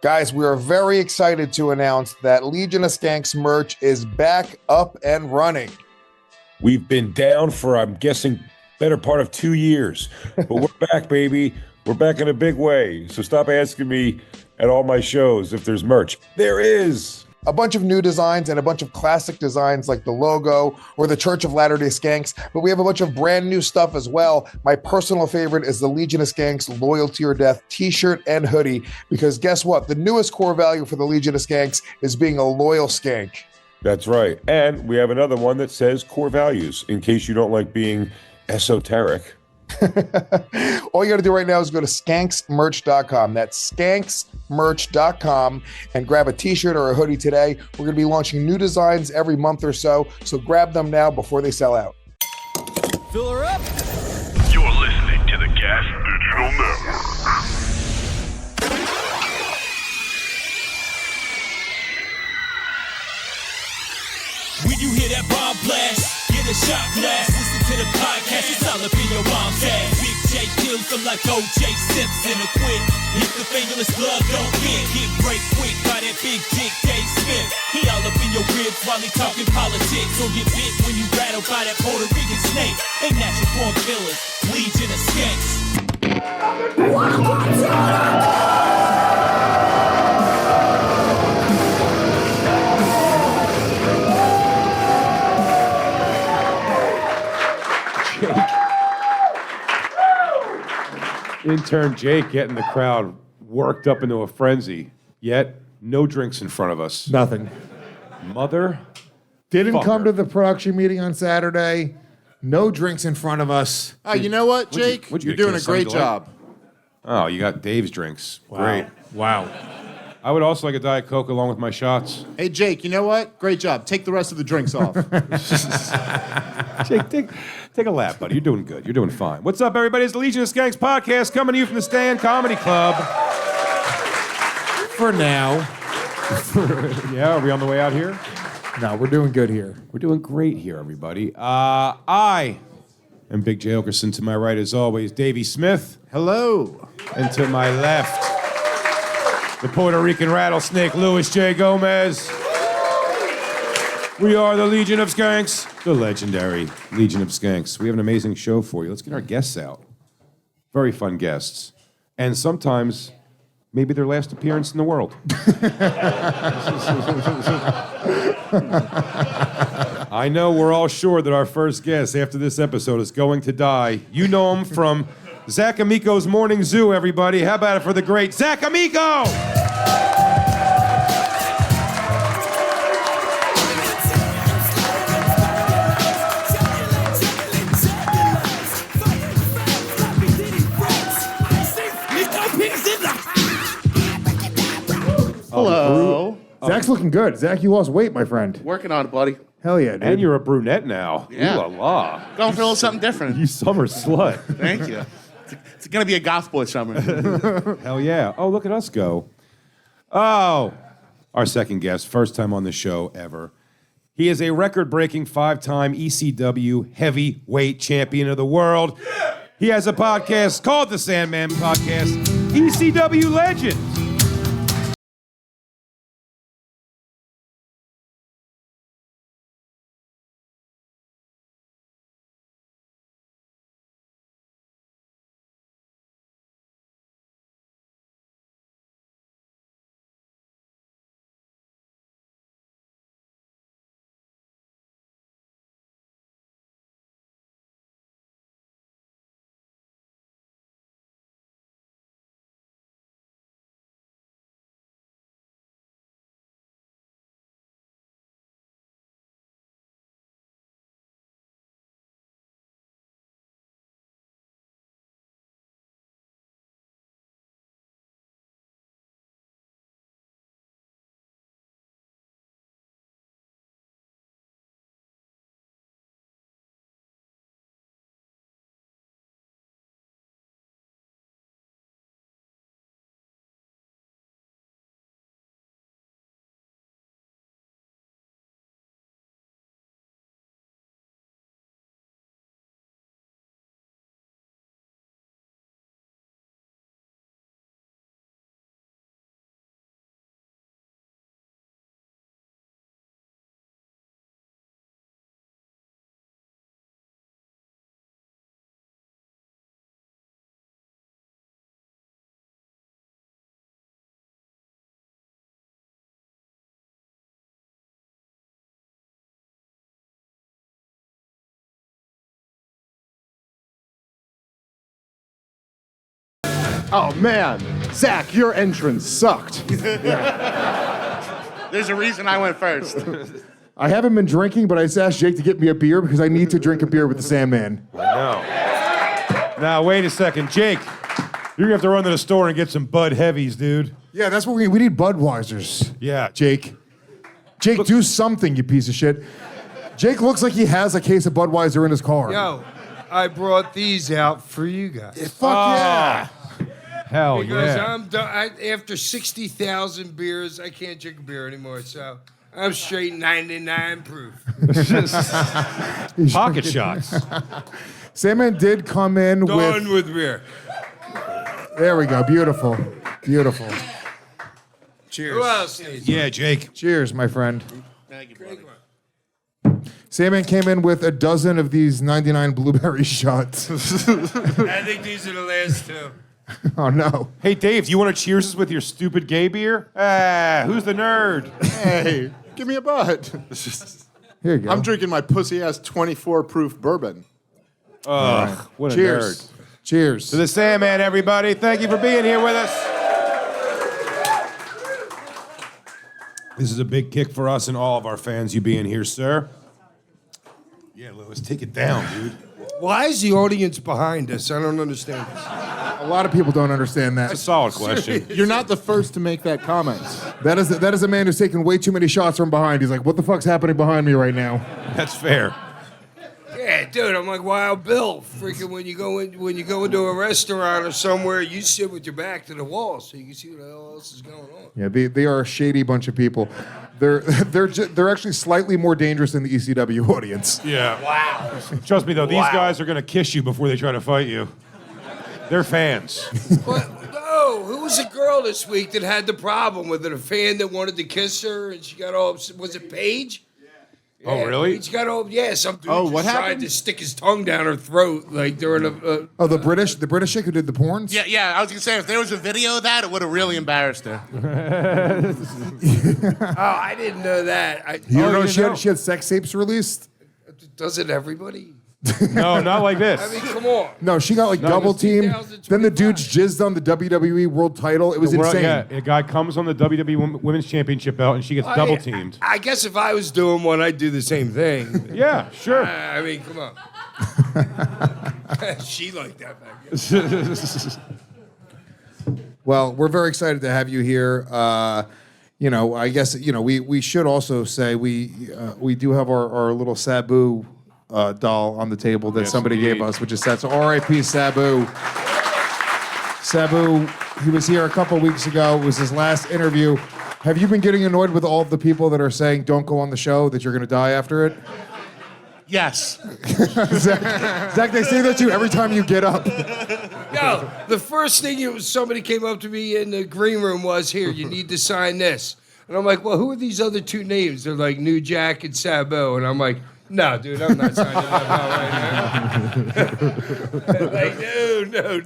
Guys, we are very excited to announce that Legion of Skanks merch is back up and running. We've been down for, I'm guessing, better part of 2 years. But we're back, baby. We're back in a big way. So stop asking me at all my shows if there's merch. There is. A bunch of new designs and a bunch of classic designs like the logo or the Church of Latter-day Skanks, but we have a bunch of brand new stuff as well. My personal favorite is the Legion of Skanks Loyalty or Death t-shirt and hoodie, because guess what? The newest core value for the Legion of Skanks is being a loyal skank. That's right. And we have another one that says core values, in case you don't like being esoteric. All you got to do right now is go to skanksmerch.com. That's skanksmerch.com and grab a t-shirt or a hoodie today. We're going to be launching new designs every month or so grab them now before they sell out. Fill her up. You're listening to the Gas Digital Network. When you hear that bomb blast, get a shot glass. Listen to the podcast, it's all up in your mom's ass. Big Jay kills them like O.J. Simpson. A quit, if the fingerless blood don't fit. Get break quick by that big dick Dave Smith. He all up in your ribs while he talking politics. Or get bit when you rattled by that Puerto Rican snake. They natural born killers, Legion of Skanks. Intern Jake getting the crowd worked up into a frenzy. Yet, no drinks in front of us. Nothing. Mother. Didn't come to the production meeting on Saturday. No drinks in front of us. You know what, Jake? What'd you You're get, doing kid? a great Sunny Delight? job. Oh, you got Dave's drinks. Wow. Great. Wow. I would also like a Diet Coke along with my shots. Hey, Jake, you know what? Great job. Take the rest of the drinks off. Jake, take a lap, buddy. You're doing good. You're doing fine. What's up, everybody? It's the Legion of Skanks podcast coming to you from the Stand Comedy Club. For now. Yeah, are we on the way out here? No, we're doing good here. We're doing great here, everybody. I am Big Jay Oakerson. To my right, as always, Davey Smith. Hello. And to my left, the Puerto Rican rattlesnake, Louis J. Gomez. We are the Legion of Skanks, the legendary Legion of Skanks. We have an amazing show for you. Let's get our guests out. Very fun guests. And sometimes, maybe their last appearance in the world. I know we're all sure that our first guest after this episode is going to die. You know him from Zac Amico's Morning Zoo, everybody. How about it for the great Zac Amico? Hello. Zach's looking good. Zach, you lost weight, my friend. Working on it, buddy. Hell yeah, dude. And you're a brunette now. Yeah. Ooh la la. Going for a little something different. You summer slut. Thank you. It's going to be a goth boy summer. Hell yeah. Oh, look at us go. Oh, our second guest, first time on the show ever. He is a record-breaking 5-time ECW heavyweight champion of the world. Yeah. He has a podcast called the Sandman Podcast, ECW Legend. Oh, man. Zach, your entrance sucked. There's a reason I went first. I haven't been drinking, but I just asked Jake to get me a beer because I need to drink a beer with the Sandman. No. Now, wait a second. Jake, you're going to have to run to the store and get some Bud Heavies, dude. Yeah, that's what we need Budweisers. Yeah. Jake, do something, you piece of shit. Jake looks like he has a case of Budweiser in his car. Yo, I brought these out for you guys. Fuck yeah. Hell Because yeah. I'm done. After 60,000 beers, I can't drink a beer anymore. So I'm straight 99 proof. Pocket shots. Sandman did come in Done with beer. There we go. Beautiful. Beautiful. Cheers. Who else needs Yeah, Jake. Cheers, my friend. Thank you, buddy. Sandman came in with a dozen of these 99 blueberry shots. I think these are the last two. Oh, no. Hey, Dave, do you want to cheers us with your stupid gay beer? Who's the nerd? Hey, give me a Bud. Here you go. I'm drinking my pussy-ass 24 proof bourbon. Ugh, what a Cheers. nerd. Cheers. To the Sandman, everybody. Thank you for being here with us. This is a big kick for us and all of our fans, you being here, sir. Yeah, Lewis, take it down, dude. Why is the audience behind us? I don't understand this. A lot of people don't understand That's a that. solid question. You're not the first to make that comment. That is a man who's taking way too many shots from behind. He's like, what the fuck's happening behind me right now? That's fair. Yeah, dude, I'm like Wild Bill. Freaking when you go into a restaurant or somewhere, you sit with your back to the wall so you can see what the hell else is going on. Yeah, they are a shady bunch of people. They're actually slightly more dangerous than the ECW audience. Yeah. Wow. Trust me, though, these guys are going to kiss you before they try to fight you. They're fans. But no, who was a girl this week that had the problem with it? A fan that wanted to kiss her and she got all upset. Was it Paige? Oh, really? Paige got all, some dude Oh, what just tried happened? to stick his tongue down her throat like during a... Oh, the British chick who did the porns? Yeah, I was gonna say if there was a video of that, it would have really embarrassed her. Oh, I didn't know that. You don't know you didn't know? she had sex tapes released? Doesn't everybody? No, not like this. I mean, come on. No, she got like double teamed. 2025. Then the dudes jizzed on the WWE World Title. It was insane. Yeah, a guy comes on the WWE Women's Championship belt and she gets double teamed. I guess if I was doing one, I'd do the same thing. Yeah, sure. I mean, come on. She liked that back then. Well, we're very excited to have you here. I guess we should also say we do have our little Sabu doll on the table that Yes, somebody indeed. gave us, which is sad. So R.I.P. Sabu. Sabu, he was here a couple weeks ago. It was his last interview. Have you been getting annoyed with all of the people that are saying don't go on the show, that you're going to die after it? Yes. Zach, they say that to you every time you get up. Yo, the first thing somebody came up to me in the green room was, here, you need to sign this. And I'm like, well, who are these other two names? They're like New Jack and Sabo. And I'm like, no, dude, I'm not signing that out right now. Like,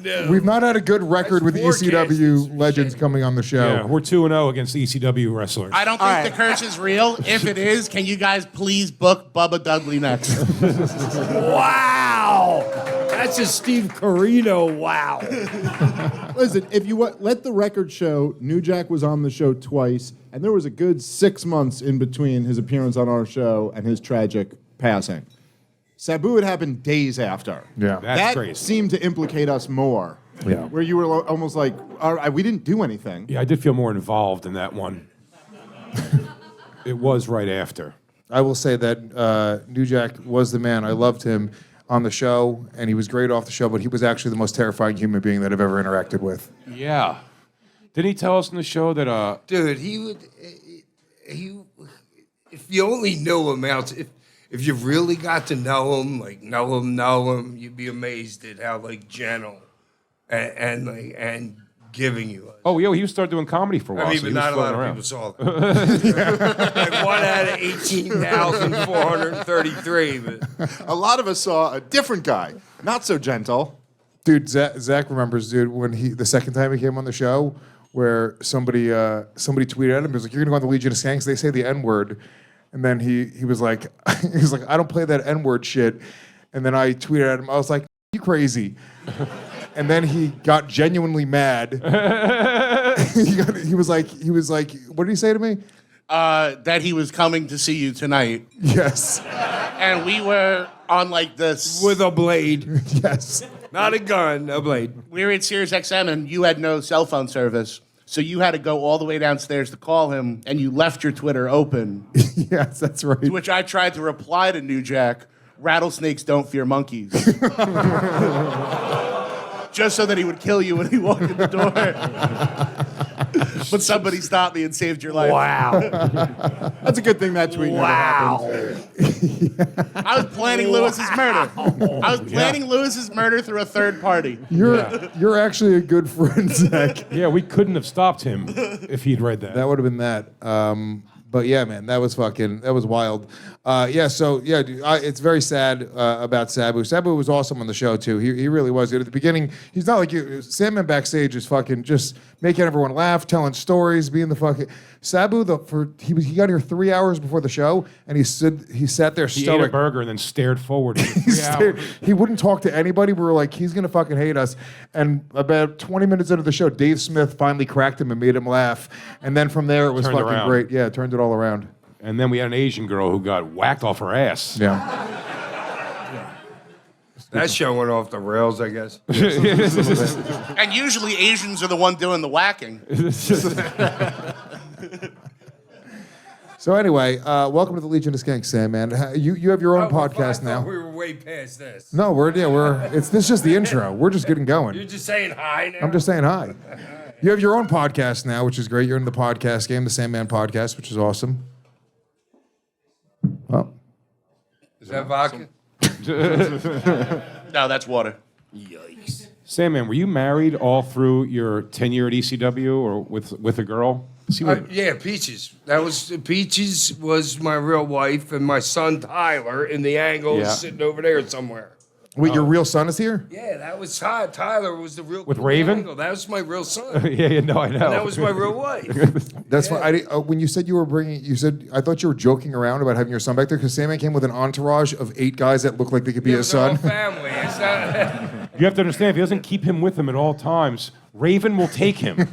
no. We've not had a good record with Forecast ECW legends coming on the show. Yeah, we're 2-0 against ECW wrestlers. I don't think the curse is real. If it is, can you guys please book Bubba Dudley next? Wow. That's a Steve Corino wow. Listen, if you let the record show, New Jack was on the show twice, and there was a good 6 months in between his appearance on our show and his tragic passing. Sabu had happened days after. Yeah. That's that crazy. seemed to implicate us more. Yeah. Where you were almost like, all right, we didn't do anything. Yeah, I did feel more involved in that one. It was right after. I will say that New Jack was the man. I loved him on the show, and he was great off the show, but he was actually the most terrifying human being that I've ever interacted with. Yeah. Didn't he tell us in the show that Dude, he if you only knew him out, if you really got to know him, you'd be amazed at how gentle and giving you. oh, yo, he started doing comedy for a while. I mean, so but he was not a lot floating of people saw that. Like 1 out of 18,433. But A lot of us saw a different guy, not so gentle. Dude, Zach remembers, dude, when the second time he came on the show, where somebody tweeted at him, he was like, "You're gonna go on the Legion of Skanks, they say the N-word." And then he was like, "I don't play that N-word shit." And then I tweeted at him, I was like, "You crazy." And then he got genuinely mad. he was like, what did he say to me? That he was coming to see you tonight. Yes. And we were on like this. With a blade. Yes. Not a gun, a blade. We were at Sirius XM and you had no cell phone service. So you had to go all the way downstairs to call him, and you left your Twitter open. Yes, that's right. To which I tried to reply to New Jack, rattlesnakes don't fear monkeys. Just so that he would kill you when he walked in the door. But somebody stopped me and saved your life. Wow. That's a good thing that tweet never happened. I was planning Lewis's murder. I was planning Lewis's murder through a third party. You're actually a good friend, Zach. Yeah, we couldn't have stopped him if he'd read that. That would have been that. But yeah, man, that was wild. Dude, it's very sad about Sabu. Sabu was awesome on the show too. He really was. At the beginning, he's not like you. Sandman backstage is fucking just making everyone laugh, telling stories, being the fucking Sabu. He got here 3 hours before the show, and he sat there He ate a stoic. burger and then stared forward for 3 hours. He wouldn't talk to anybody. We were like, he's gonna fucking hate us. And about 20 minutes into the show, Dave Smith finally cracked him and made him laugh. And then from there, it was Turned fucking around. great. Yeah, it turned it all around. And then we had an Asian girl who got whacked off her ass. Yeah. That show went off the rails, I guess. And usually Asians are the one doing the whacking. So anyway, welcome to the Legion of Skanks, Sandman. You have your own podcast now. We were way past this. No, this is just the intro. We're just getting going. You're just saying hi now? I'm just saying hi. You have your own podcast now, which is great. You're in the podcast game, the Sandman podcast, which is awesome. Well, Is that vodka? No, that's water. Yikes. Sandman, were you married all through your tenure at ECW or with a girl? Yeah, Peaches. Peaches was my real wife, and my son Tyler in the angle is sitting over there somewhere. wait, your real son is here? Yeah, that was Tyler was the real With cool Raven? angle. That was my real son. Yeah, no, I know. And that was my real wife. That's fine. When you said you were I thought you were joking around about having your son back there because Sandman came with an entourage of 8 guys that looked like they could be his They're all son. family. It's not. You have to understand, if he doesn't keep him with him at all times, Raven will take him. You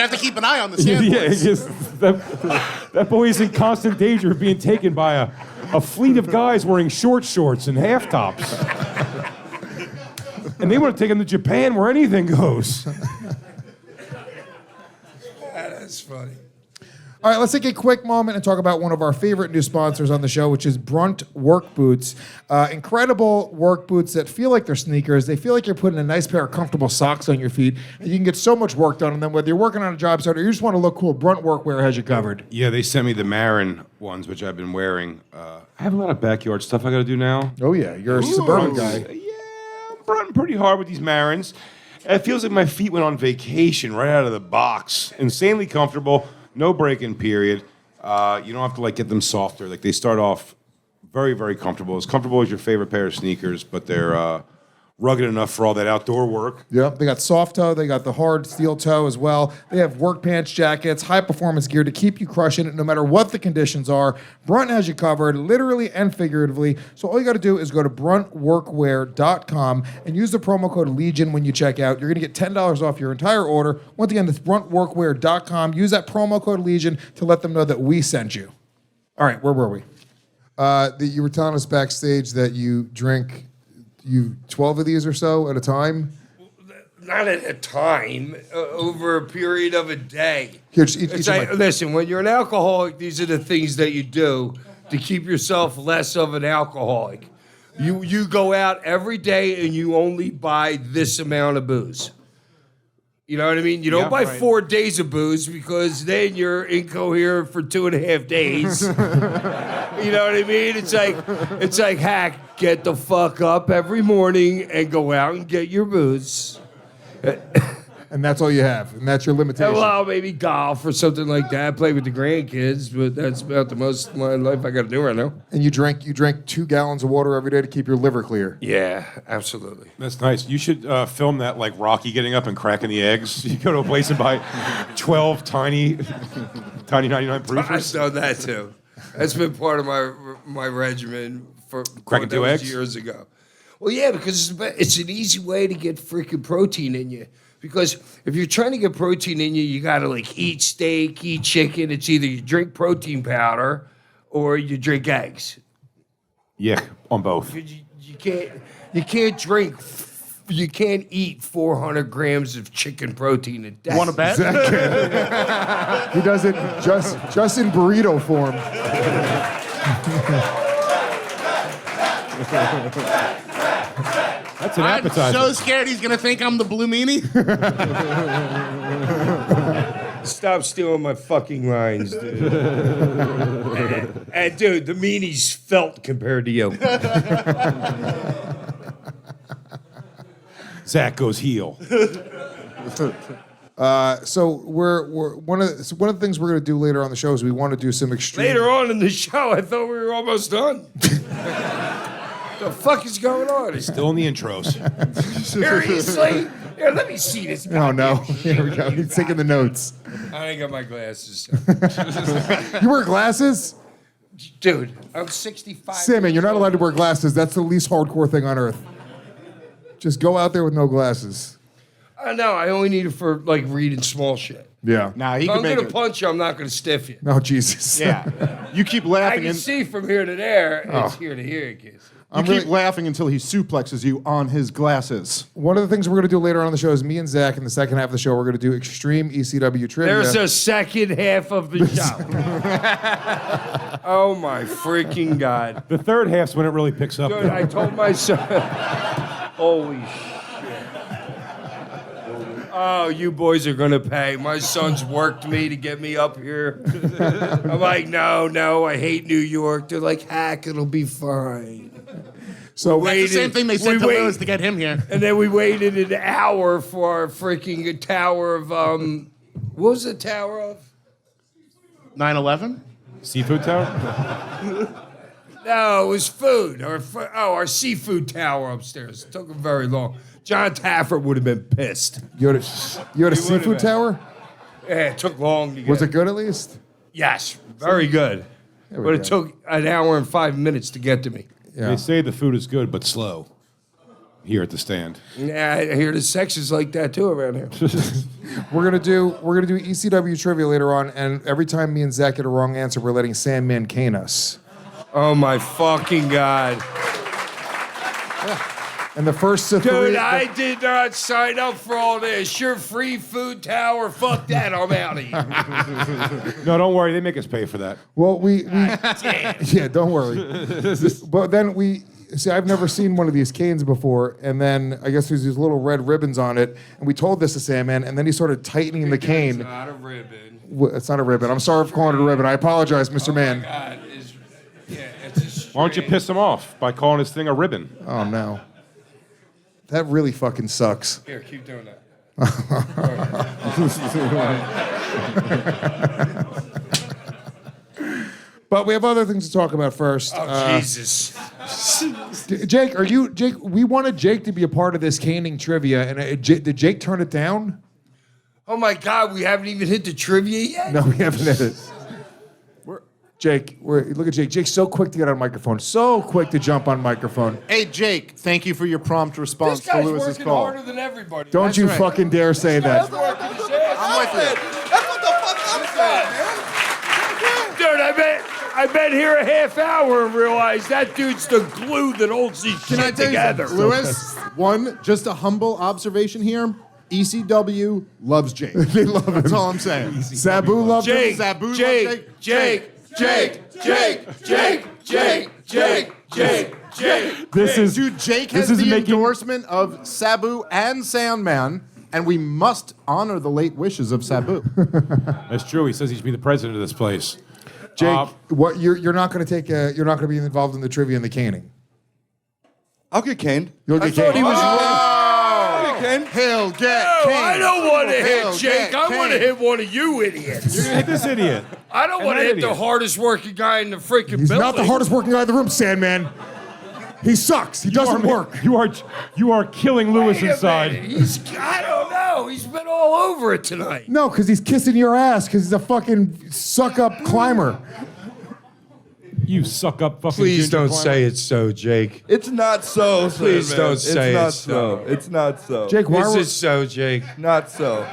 have to keep an eye on the sandbox. That boy is in constant danger of being taken by a fleet of guys wearing short shorts and half tops. And they want to take him to Japan where anything goes. That's funny. All right, let's take a quick moment and talk about one of our favorite new sponsors on the show, which is Brunt Work Boots. Incredible work boots that feel like they're sneakers. They feel like you're putting a nice pair of comfortable socks on your feet, and you can get so much work done on them, whether you're working on a job site or you just want to look cool. Brunt Workwear has you covered. Yeah, they sent me the Marin ones, which I've been wearing. I have a lot of backyard stuff I got to do now. Oh, yeah, you're a suburban guy. Yeah, I'm running pretty hard with these Marins. It feels like my feet went on vacation right out of the box. Insanely comfortable. No break-in period. You don't have to get them softer. They start off very, very comfortable. As comfortable as your favorite pair of sneakers, but they're rugged enough for all that outdoor work. Yep, they got soft toe, they got the hard steel toe as well. They have work pants, jackets, high performance gear to keep you crushing it no matter what the conditions are. Brunt has you covered, literally and figuratively. So all you got to do is go to bruntworkwear.com and use the promo code Legion when you check out. You're going to get $10 off your entire order. Once again, that's bruntworkwear.com. Use that promo code Legion to let them know that we sent you. All right, where were we? You were telling us backstage that you drink 12 of these or so at a time? Not at a time, over a period of a day. Here, just eat It's of like, my- listen, when you're an alcoholic, these are the things that you do to keep yourself less of an alcoholic. You go out every day and you only buy this amount of booze. You know what I mean? You don't buy 4 days of booze because then you're incoherent for 2.5 days. You know what I mean? It's like, hack, get the fuck up every morning and go out and get your booze. And that's all you have, and that's your limitation. Well, maybe golf or something like that. Play with the grandkids, but that's about the most of my life I got to do right now. And you drink 2 gallons of water every day to keep your liver clear. Yeah, absolutely. That's nice. You should film that like Rocky getting up and cracking the eggs. You go to a place and buy 12 tiny 99 I've proofers. done that too. That's been part of my regimen for Cracking that 2 was eggs? years ago. Well, yeah, because it's an easy way to get freaking protein in you. Because if you're trying to get protein in you, you gotta like eat steak, eat chicken. It's either you drink protein powder or you drink eggs. Yeah, on both. You can't eat 400 grams of chicken protein a day. Want to bet? He does it just in burrito form. That's an I'm appetizer. so scared he's gonna think I'm the blue meanie. Stop stealing my fucking lines, dude. and dude, the meanie's felt compared to you. Zach goes heel. So we're one of the things we're going to do later on the show is we want to do some extreme. Later on in the show, I thought we were almost done. The fuck is going on? Still in the intros. Seriously? Here, let me see this. Oh no! Here we go. He's taking the notes. I ain't got my glasses. You wear glasses? Dude, I'm 65. Sandman, you're not allowed to wear glasses. That's the least hardcore thing on earth. Just go out there with no glasses. No, I only need it for like reading small shit. Yeah. Nah, he If can I'm make gonna it. punch you, I'm not gonna stiff you. Oh Jesus. Yeah. You keep I laughing can and see from here to there. It's here to here, kids. you keep laughing until he suplexes you on his glasses. One of the things we're going to do later on the show is me and Zach in the second half of the show, we're going to do extreme ECW trivia. There's a second half of the show. Oh my freaking God. The third half's when it really picks up. Dude, I told my son. Holy shit. Oh, you boys are gonna pay. My son's worked me to get me up here. I'm like, no, I hate New York. They're like, hack, it'll be fine. So That's the same thing they said to Lewis to get him here. And then we waited an hour for our freaking tower of, what was the tower of? 9/11. Seafood tower? No, it was food. Our seafood tower upstairs. It took him very long. John Taffert would have been pissed. you had a seafood been. tower? Yeah, it took long to get. Was it good at least? Yes, very good. There we But it go. took an hour and 5 minutes to get to me. Yeah. They say the food is good, but slow. Here at the stand. Yeah, I hear the sex is like that too around here. We're gonna do ECW trivia later on, and every time me and Zach get a wrong answer, we're letting Sandman cane us. Oh my fucking God. And the first three. Dude, I did not sign up for all this. Your free food tower, fuck that, I'm out of here. No, don't worry. They make us pay for that. Well, yeah, don't worry. But then see, I've never seen one of these canes before, and then I guess there's these little red ribbons on it, and we told this to Sandman, and then he started tightening the cane. It's not a ribbon. It's not a ribbon. I'm sorry for calling it a ribbon. I apologize, Mr. Man. God, it's a string. Why don't you piss him off by calling this thing a ribbon? Oh no, that really fucking sucks. Here, keep doing that. But we have other things to talk about first. Oh, Jesus. Jake, we wanted Jake to be a part of this caning trivia, and did Jake turn it down? Oh my God, we haven't even hit the trivia yet? No, we haven't hit it. Jake, look at Jake. Jake's so quick to get on microphone. So quick to jump on microphone. Hey, Jake, thank you for your prompt response This to guy's Lewis's working call. harder than everybody. Don't That's you right. fucking dare say that. Working his ass I'm with you. That's what the fuck I'm saying, man. Dude, I been here a half hour and realized that dude's the glue that holds these Can I shit tell you together. something? Lewis, just a humble observation here. ECW loves Jake. They love him. That's all I'm saying. Sabu loves him. Jake, Sabu loves Jake. This is Dude, Jake this has is the making- endorsement of Sabu and Sandman, and we must honor the late wishes of Sabu. That's true. He says he should be the president of this place. Jake, what you're not going to you're not going to be involved in the trivia and the caning. I'll get caned. You'll get caned. He was He'll get No, caned. I don't want to He'll hit Jake. get I want to caned. hit one of you idiots. You're gonna hit this idiot. I don't And want to that hit the idiot. hardest working guy in the freaking He's building. not the hardest working guy in the room, Sandman. He sucks. He doesn't work. You are killing Lewis Wait a inside. minute. I don't know. He's been all over it tonight. No, because he's kissing your ass because he's a fucking suck-up climber. You suck up fucking. Please ginger don't climber. say it's so, Jake. It's not so. Please Sandman. don't say it's not it's so. It's not so. Jake, why This were, is so, Jake. Not so.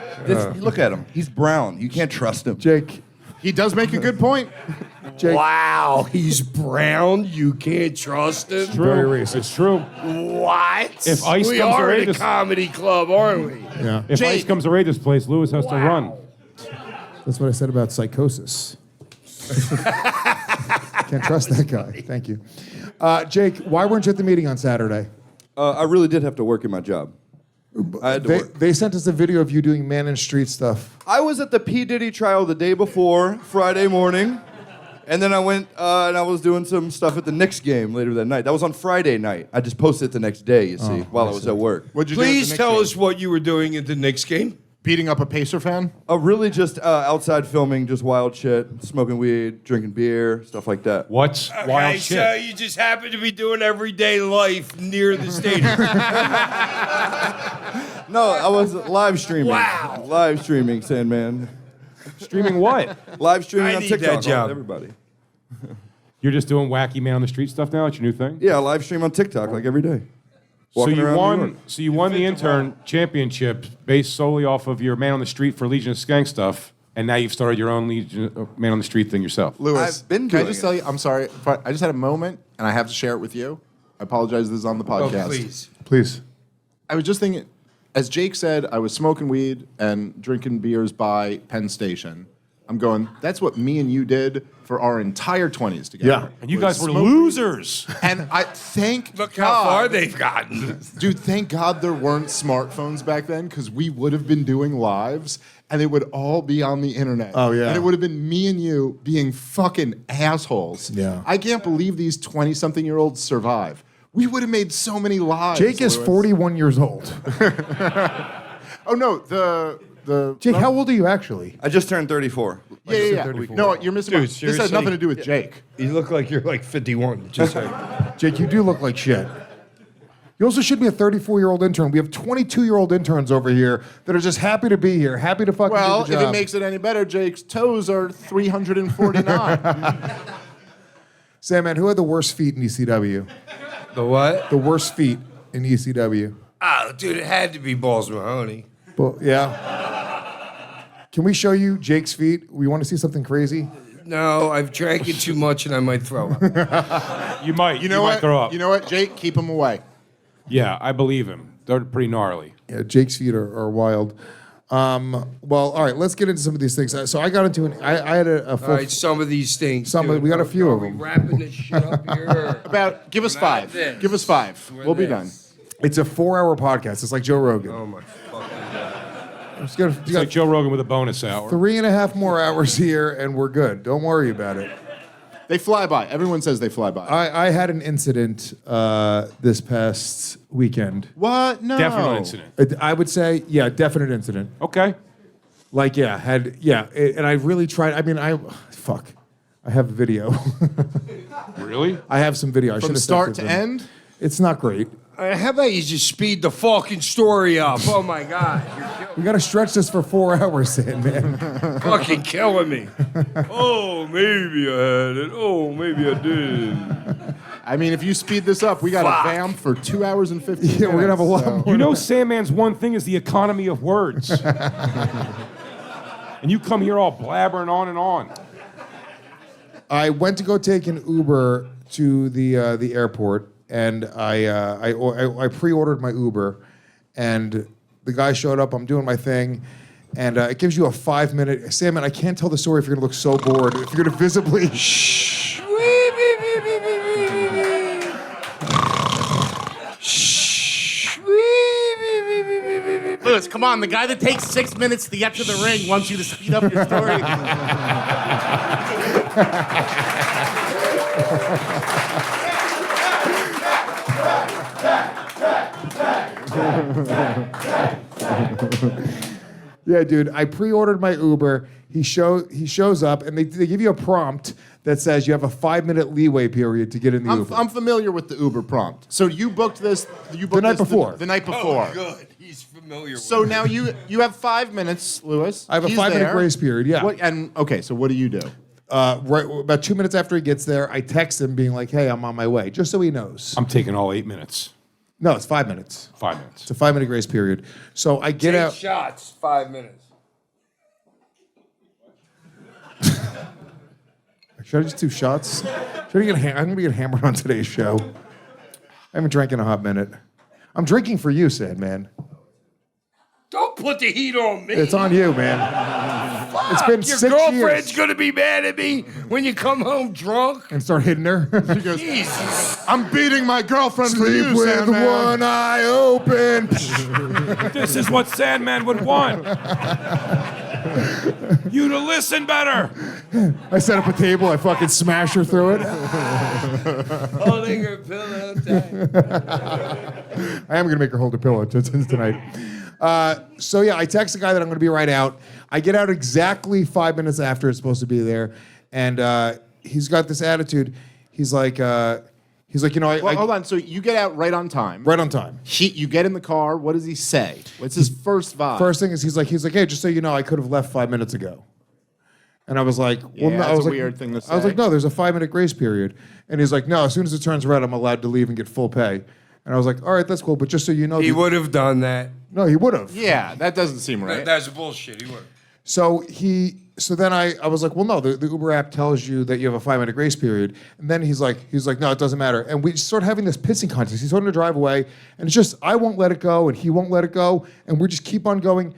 Look at him. He's brown. You can't trust him. Jake, He does make a good point. Jake, Wow, he's brown. You can't trust him. very racist. It's true. What? If Ice we comes are to in raid a us- comedy club, aren't we? Yeah, If Ice comes to raid this place, Lewis has to run. that's what I said about psychosis. Can't trust that guy. Thank you. Jake, why weren't you at the meeting on Saturday? I really did have to work in my job. I had to work. They sent us a video of you doing man in street stuff. I was at the P. Diddy trial the day before, Friday morning. And then I went and I was doing some stuff at the Knicks game later that night. That was on Friday night. I just posted it the next day, you see, while I was at work. What'd you do at the Please Knicks tell game? us what you were doing at the Knicks game. Beating up a Pacer fan? Really just outside filming, just wild shit, smoking weed, drinking beer, stuff like that. What's wild Okay, shit? so you just happen to be doing everyday life near the stadium. No, I was live streaming. Wow. Live streaming, Sandman. Streaming what? Live streaming I on need TikTok. that with job. Everybody. You're just doing wacky man on the street stuff now? That's your new thing? Yeah, live stream on TikTok like every day. Walking around New York. So you won the intern championship based solely off of your man on the street for Legion of Skanks stuff, and now you've started your own Legion man on the street thing yourself. Lewis, I've been can I doing just it. tell you, I'm sorry, but I just had a moment, and I have to share it with you. I apologize, this is on the Oh, podcast. please. Please. I was just thinking, as Jake said, I was smoking weed and drinking beers by Penn Station. I'm going, that's what me and you did for our entire 20s together. Yeah. And you Was guys were smoke weed. losers. And I thank Look God, how far they've gotten. Dude, thank God there weren't smartphones back then, because we would have been doing lives and it would all be on the internet. Oh, yeah. And it would have been me and you being fucking assholes. Yeah. I can't believe these 20-something-year-olds survive. We would have made so many lives. Jake is Lewis. 41 years old. Oh, no, the Jake, how old are you actually? I just turned 34. Yeah. No, you're missing. Dude, This has seriously? nothing to do with Jake. You look like you're like 51. Just like, Jake, you do look like shit. You also should be a 34-year-old intern. We have 22-year-old interns over here that are just happy to be here, happy to fucking Well, do the if job. it makes it any better, Jake's toes are 349. Sandman, who had the worst feet in ECW? the what? The worst feet in ECW. Oh, dude, it had to be Balls Mahoney. Well, yeah. Can we show you Jake's feet? We want to see something crazy? No, I've drank it too much and I might throw up. You might. You know might what? throw up. You know what, Jake? Keep him away. Yeah, I believe him. They're pretty gnarly. Yeah, Jake's feet are wild. Well, all right, let's get into some of these things. So I got into I had a full. All right, some of these things. Some of- dude. we got a few Are of we them. wrapping this shit up here? Give us Not 5. this. Give us 5. Or We'll be this. done. It's a 4-hour podcast. It's like Joe Rogan. Oh my fucking God. It's got, you It's got like Joe Rogan with a bonus hour. 3.5 more hours here, and we're good. Don't worry about it. They fly by. Everyone says they fly by. I had an incident this past weekend. What? No. Definite incident. I would say, yeah, definite incident. Okay. Like, yeah, and I really tried. I mean, I have a video. Really? I have some video. I From should've start sent to it in. end? It's not great. How about you just speed the fucking story up? Oh my God. You're We got to stretch this for 4 hours, man. fucking killing me. Oh, maybe I had it. Oh, maybe I did. I mean, if you speed this up, we got Fuck. a vamp for 2 hours and 15 minutes. Yeah, we're gonna have a lot so- more. You know Sandman's one thing is the economy of words. And you come here all blabbering on and on. I went to go take an Uber to the airport, and I pre-ordered my Uber, and the guy showed up. I'm doing my thing, and it gives you a 5-minute. Sandman, I can't tell the story if you're gonna look so bored. If you're gonna visibly. Shh. Lewis, come on. The guy that takes 6 minutes to get to the ring wants you to speed up your story. Yeah, dude. I pre-ordered my Uber. He shows up, and they give you a prompt that says you have a 5-minute leeway period to get in the Uber. I'm familiar with the Uber prompt. So you booked this. You booked The night this before. The night before. Good. He's familiar So with now you have 5 minutes, Lewis. I have a He's 5-minute there. grace period. Yeah. Okay, so what do you do? right about 2 minutes after he gets there, I text him being like, "Hey, I'm on my way," just so he knows. I'm taking all 8 minutes. No, it's 5 minutes. 5 minutes. It's a 5-minute grace period. So I get Take out. shots, 5 minutes. Should I just do shots? I'm gonna get hammered on today's show. I haven't drank in a hot minute. I'm drinking for you, Sandman. Don't put the heat on me. It's on you, man. It's been Your 6 girlfriend's years. gonna be mad at me when you come home drunk. And start hitting her. Jesus. I'm beating my girlfriend for Sleep you, with Sandman. one eye open. This is what Sandman would want. You to listen better. I set up a table. I fucking smash her through it. Holding her pillow tight. I am gonna make her hold her pillow tonight. So yeah, I text the guy that I'm gonna be right out. I get out exactly 5 minutes after it's supposed to be there, and he's got this attitude. He's like, you know, Well, hold on. So you get out right on time. right on time. You get in the car. What does he say? What's his first vibe? First thing is he's like, hey, just so you know, I could have left 5 minutes ago. And I was like, well, Yeah, no, that's I was a like, weird thing to I was say. like, no, there's a 5-minute grace period. And he's like, no, as soon as it turns red, I'm allowed to leave and get full pay. And I was like, all right, that's cool, but just so you know, He would have done that. no, he would have. Yeah, that doesn't seem right. That's bullshit. He would. So then I was like, well, no, the Uber app tells you that you have a 5-minute grace period. And then he's like, no, it doesn't matter. And we start having this pissing contest. He's starting to drive away, and it's just I won't let it go, and he won't let it go, and we just keep on going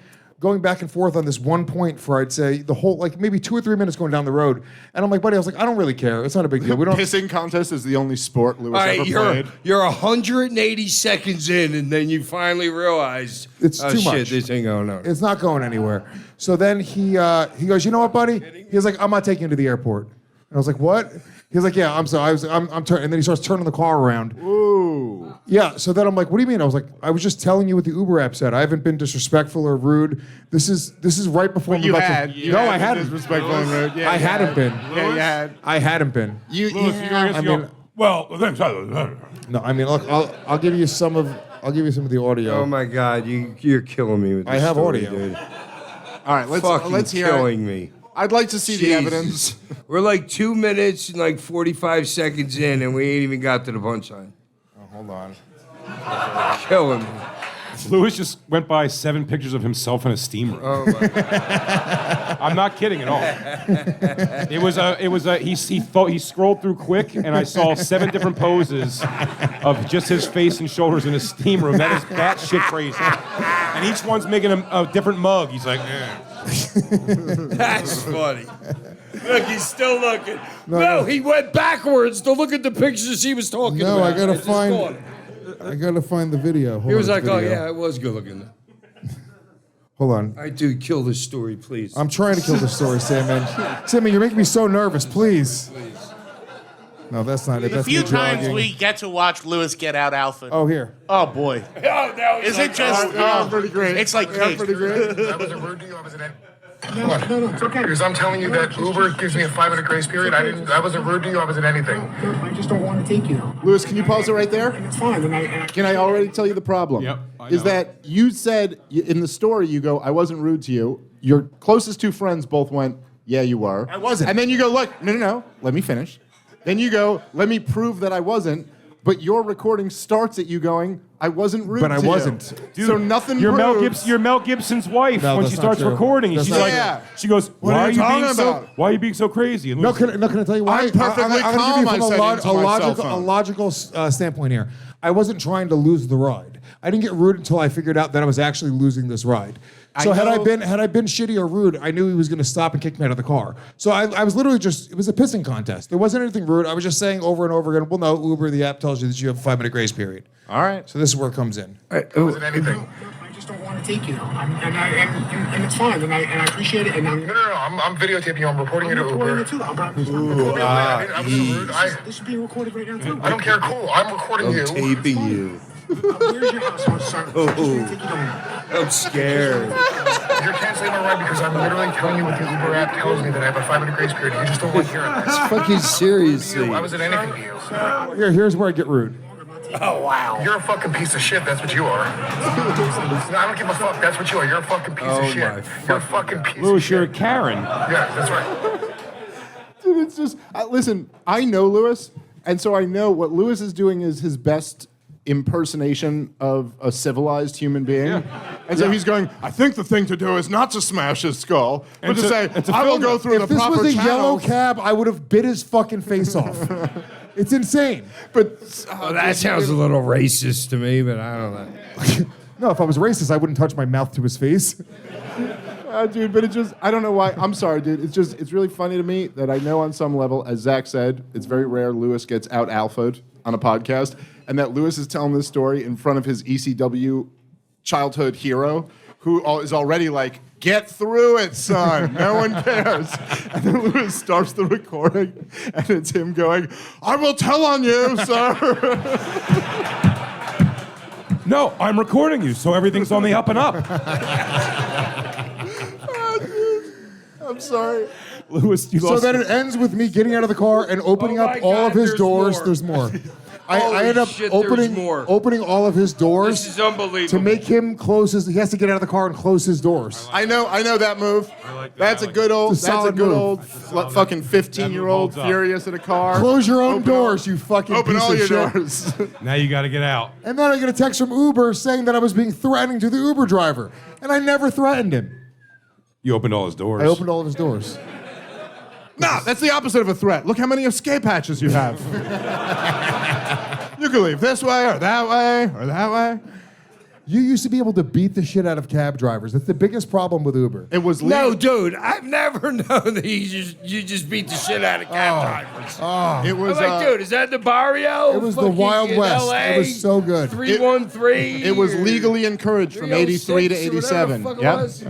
back and forth on this one point for I'd say the whole like maybe 2 or 3 minutes going down the road. And I'm like, buddy, I was like, I don't really care. It's not a big deal. We don't. Pissing contest is the only sport Lewis All right, ever you're played. 180 seconds in, and then you finally realize It's oh, too shit, much. this ain't going on. It's not going anywhere. So then he goes, you know what, buddy? He was like, I'm not taking you to the airport. And I was like, what? He was like, yeah, I'm sorry. I'm turning. And then he starts turning the car around. Ooh. Yeah. So then I'm like, what do you mean? I was like, I was just telling you what the Uber app said. I haven't been disrespectful or rude. This is right before. But you had. No, I hadn't. Disrespectful and rude. Yeah, I you hadn't had. been. Yeah, you had. I hadn't been. I mean, well, no. I mean, look, I'll give you some of the audio. Oh my God, you're killing me with this I have story, audio. dude. All right, Fucking let's hear killing it. me. I'd like to see the Jesus. evidence. We're like 2 minutes and like 45 seconds in, and we ain't even got to the punchline. Oh, hold on. Killing me. Lewis just went by 7 pictures of himself in a steam room. Oh my God. I'm not kidding at all. He scrolled through quick, and I saw 7 different poses of just his face and shoulders in a steam room. That is batshit crazy. And each one's making a different mug. He's like, That's funny. Look, he's still looking. No, he went backwards to look at the pictures he was talking No, about. I gotta It's just gone. find the video. He was like, oh yeah, it was good looking. Hold on. I do kill this story, please. I'm trying to kill the story, Sandman. Sandman, you're making me so nervous. Please. No, that's not it. The That's few me times jogging. we get to watch Lewis get out alpha. Oh, here. Oh boy. Oh, now he's Is like, it just? Yeah, pretty great. It's like Yeah, cake. pretty great. I wasn't rude to you. I was an. No, it's okay. Because I'm telling you that Uber gives me a 5-minute grace period. I wasn't rude to you. I wasn't anything. I just don't want to take you. Lewis, can you pause it right there? It's fine. And Can I already tell you the problem? Yep, I Is know. that you said in the story, you go, I wasn't rude to you. Your closest 2 friends both went, yeah, you were. I wasn't. And then you go, look, no, let me finish. Then you go, let me prove that I wasn't. But your recording starts at you going, I wasn't rude But I to you." wasn't. dude, So nothing You're proves. Mel Gibson's wife No, when that's she not starts true. recording. That's She's not like, true. Yeah. she goes, What are you talking about? Why are you being so crazy? And No, Lewis can I tell you why? I'm perfectly I'm gonna calm, give I you from said into my cell a phone. logical standpoint here. I wasn't trying to lose the ride. I didn't get rude until I figured out that I was actually losing this ride. So had I been shitty or rude, I knew he was going to stop and kick me out of the car. So I was literally just, it was a pissing contest. There wasn't anything rude. I was just saying over and over again, well, no, Uber, the app tells you that you have a 5-minute grace period. All right. So this is where it comes in. It wasn't anything. I just don't want to take you. And it's fine. And I appreciate it. And I'm No. I'm videotaping you. I'm reporting you to recording Uber. it too. I was rude. this is being recorded right now too. I don't care. Cool. I'm recording you. taping you. Where's your house? I'm sorry. I'm just gonna take you down. I'm scared. You're canceling my ride because I'm literally telling you what the Uber app tells me that I have a 5-minute grace period. You just don't want to hear it. Fucking seriously. I wasn't anything to you. Here's where I get rude. Oh, wow. You're a fucking piece of shit. That's what you are. No, I don't give a fuck. That's what you are. You're a fucking piece of shit. You're a fucking piece Lewis, of you're a shit. Karen. Yeah, that's right. Dude, it's just listen. I know Lewis, and so I know what Lewis is doing is his best impersonation of a civilized human being. And so he's going, I think the thing to do is not to smash his skull, but to say, I will go through the proper channels. If this was a yellow cab, I would have bit his fucking face off. It's insane. But that sounds a little racist to me, but I don't know. No, if I was racist, I wouldn't touch my mouth to his face. Dude, but it just, I don't know why. I'm sorry, dude. It's really funny to me that I know on some level, as Zach said, it's very rare Lewis gets out alphaed on a podcast, and that Lewis is telling this story in front of his ECW childhood hero, who is already like, get through it, son. No one cares. And then Lewis starts the recording, and it's him going, I will tell on you, sir. No, I'm recording you, so everything's on the up and up. I'm sorry. Lewis, you So lost. then it ends with me getting out of the car and opening up all of his doors. More. There's more. I Holy end up shit, there's opening more. all of his doors. This is unbelievable. To make him close his, he has to get out of the car and close his doors. I know that move. That's a good old, It's a solid move. fucking 15-year-old That move holds up. furious in a car. Close your own Open all- doors, you fucking Open piece all of your shit. doors. Now you got to get out. And then I get a text from Uber saying that I was being threatening to the Uber driver, and I never threatened him. You opened all his doors. I opened all of his doors. Nah, that's the opposite of a threat. Look how many escape hatches you have. You can leave this way or that way or that way. You used to be able to beat the shit out of cab drivers. That's the biggest problem with Uber. It was No, dude, I've never known that you just beat the shit out of cab drivers. It was I'm like, dude, is that the barrio? It was the Fucking Wild in West. LA? It was so good. 313. it was or legally encouraged from 83 to 306 or whatever 87. the fuck it Yep. was.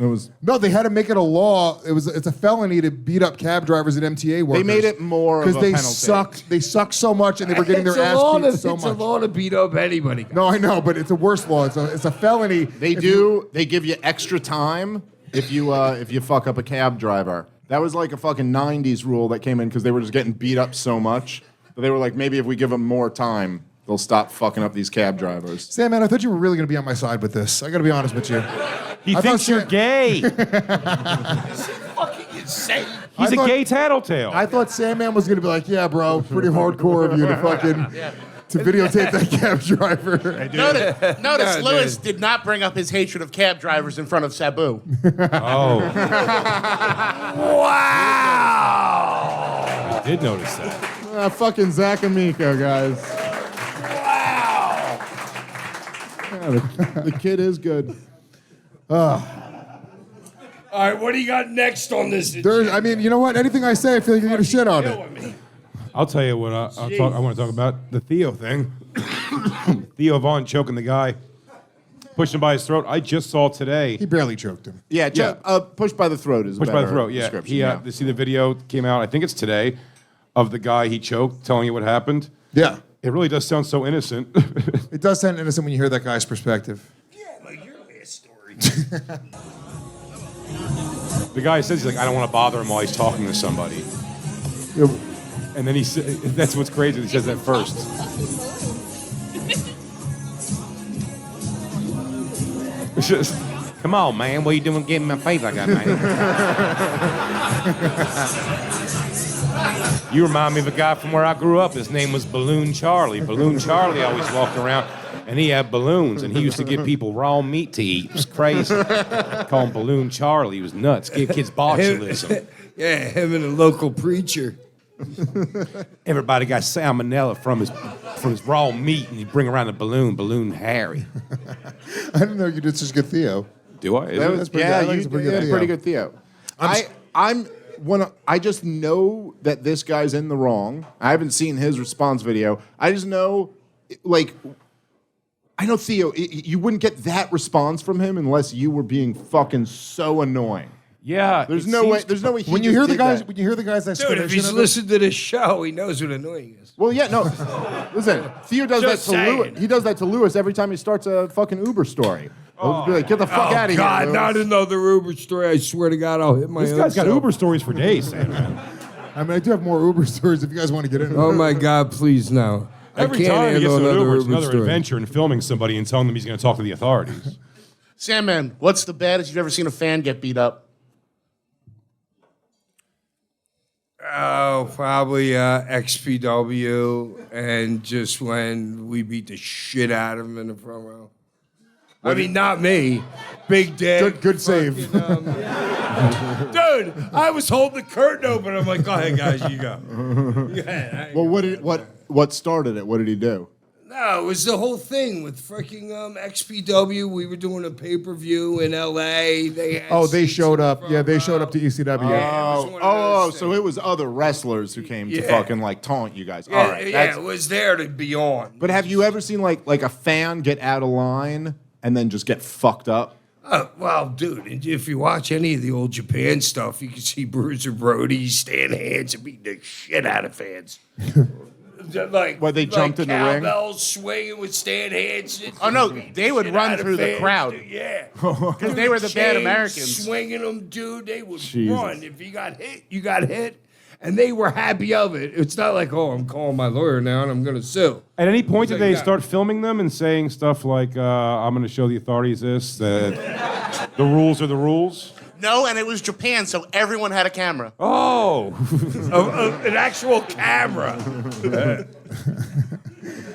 It was. No, they had to make it a law. It's a felony to beat up cab drivers and MTA workers. They made it more of a because penalty. they suck so much and they were getting their ass beat so It's a much. law to beat up anybody. No, I know, but it's a worse law. It's a felony. They give you extra time if you fuck up a cab driver. That was like a fucking 90s rule that came in because they were just getting beat up so much. But they were like, maybe if we give them more time, they'll stop fucking up these cab drivers. Sandman, I thought you were really going to be on my side with this. I got to be honest with you. He I thinks thought you're Sam- gay. Fucking insane. He's thought- a gay tattletale. I thought Sandman was going to be like, yeah, bro, pretty hardcore of you to fucking to videotape that cab driver. Notice No, Lewis dude. did not bring up his hatred of cab drivers in front of Sabu. Oh, Wow. I did notice that. Fucking Zac Amico, guys. Wow. Yeah, the kid is good. All right, what do you got next on this? I mean, you know what? Anything I say, I feel like you're going to shit on it. Killing me. I'll tell you what I want to talk about. The Theo thing. Theo Vaughn choking the guy, pushing him by his throat. I just saw today. He barely choked him. Yeah, Yeah. pushed by the throat is Pushed a by the better throat, yeah. description, He, you see the video came out, I think it's today, of the guy he choked, telling you what happened. Yeah. It really does sound so innocent. It does sound innocent when you hear that guy's perspective. Yeah, like your last story. The guy says, he's like, I don't want to bother him while he's talking to somebody. And then that's what's crazy, he says that first. It's just, come on, man, what are you doing getting in my face like that, man? You remind me of a guy from where I grew up. His name was Balloon Charlie. Balloon Charlie always walked around, and he had balloons, and he used to give people raw meat to eat. It was crazy. Call him Balloon Charlie. He was nuts. Give kids botulism. Yeah, him and a local preacher. Everybody got salmonella from his raw meat, and he'd bring around a Balloon Harry. I didn't know you did such good Theo. Do I? Is That it? was, pretty good. I think it's a pretty good Theo. pretty good Theo. I just know that this guy's in the wrong. I haven't seen his response video. I just know, like, I know Theo. You wouldn't get that response from him unless you were being fucking so annoying. Yeah. There's no way. There's no way. When you hear the guys, Dude, if explanation he's of it, listened to this show, he knows what annoying is. Well, yeah, no. Listen, Theo does Just that to saying. Lewis. He does that to Lewis every time he starts a fucking Uber story. He'll just be like, get the fuck out of God, here. not Lewis. another Uber story. I swear to God, I'll hit my This own guy's got self. Uber stories for days, man. I mean, I do have more Uber stories if you guys want to get into Oh it. my God, please no. Every I can't time he gets handle to an another Uber, it's Uber another story. adventure in filming somebody and telling them he's going to talk to the authorities. Sandman, what's the baddest you've ever seen a fan get beat up? Oh, probably XPW, and just when we beat the shit out of him in the front row. I mean, not me. Big Dick. Good save. Dude, I was holding the curtain open. I'm like, go ahead, guys, you go. Yeah, Well, what started it? What did he do? No, it was the whole thing with freaking XPW. We were doing a pay-per-view in L.A. They had They seats showed in the up. front Yeah, they row. showed up to ECW. Yeah, it was one of those So it was other wrestlers who came to Yeah. fucking like taunt you guys. Yeah, All right. yeah, it was there to be on. But have you ever seen like a fan get out of line and then just get fucked up? Well, dude, if you watch any of the old Japan stuff, you can see Bruiser Brody, Stan Hansen beating the shit out of fans. Like, They jumped in the ring? Cowbells swinging with Stan Hansen. Oh, no, they would Shit run out of through the fans, crowd. dude, yeah. Because they were the bad Chains Americans. Swinging them, dude, they would Jesus. run. If you got hit, you got hit. And they were happy of it. It's not like, oh, I'm calling my lawyer now and I'm going to sue. At any point, did Like they that. start filming them and saying stuff like, I'm going to show the authorities this, that the rules are the rules? No, and it was Japan, so everyone had a camera. Oh! An actual camera.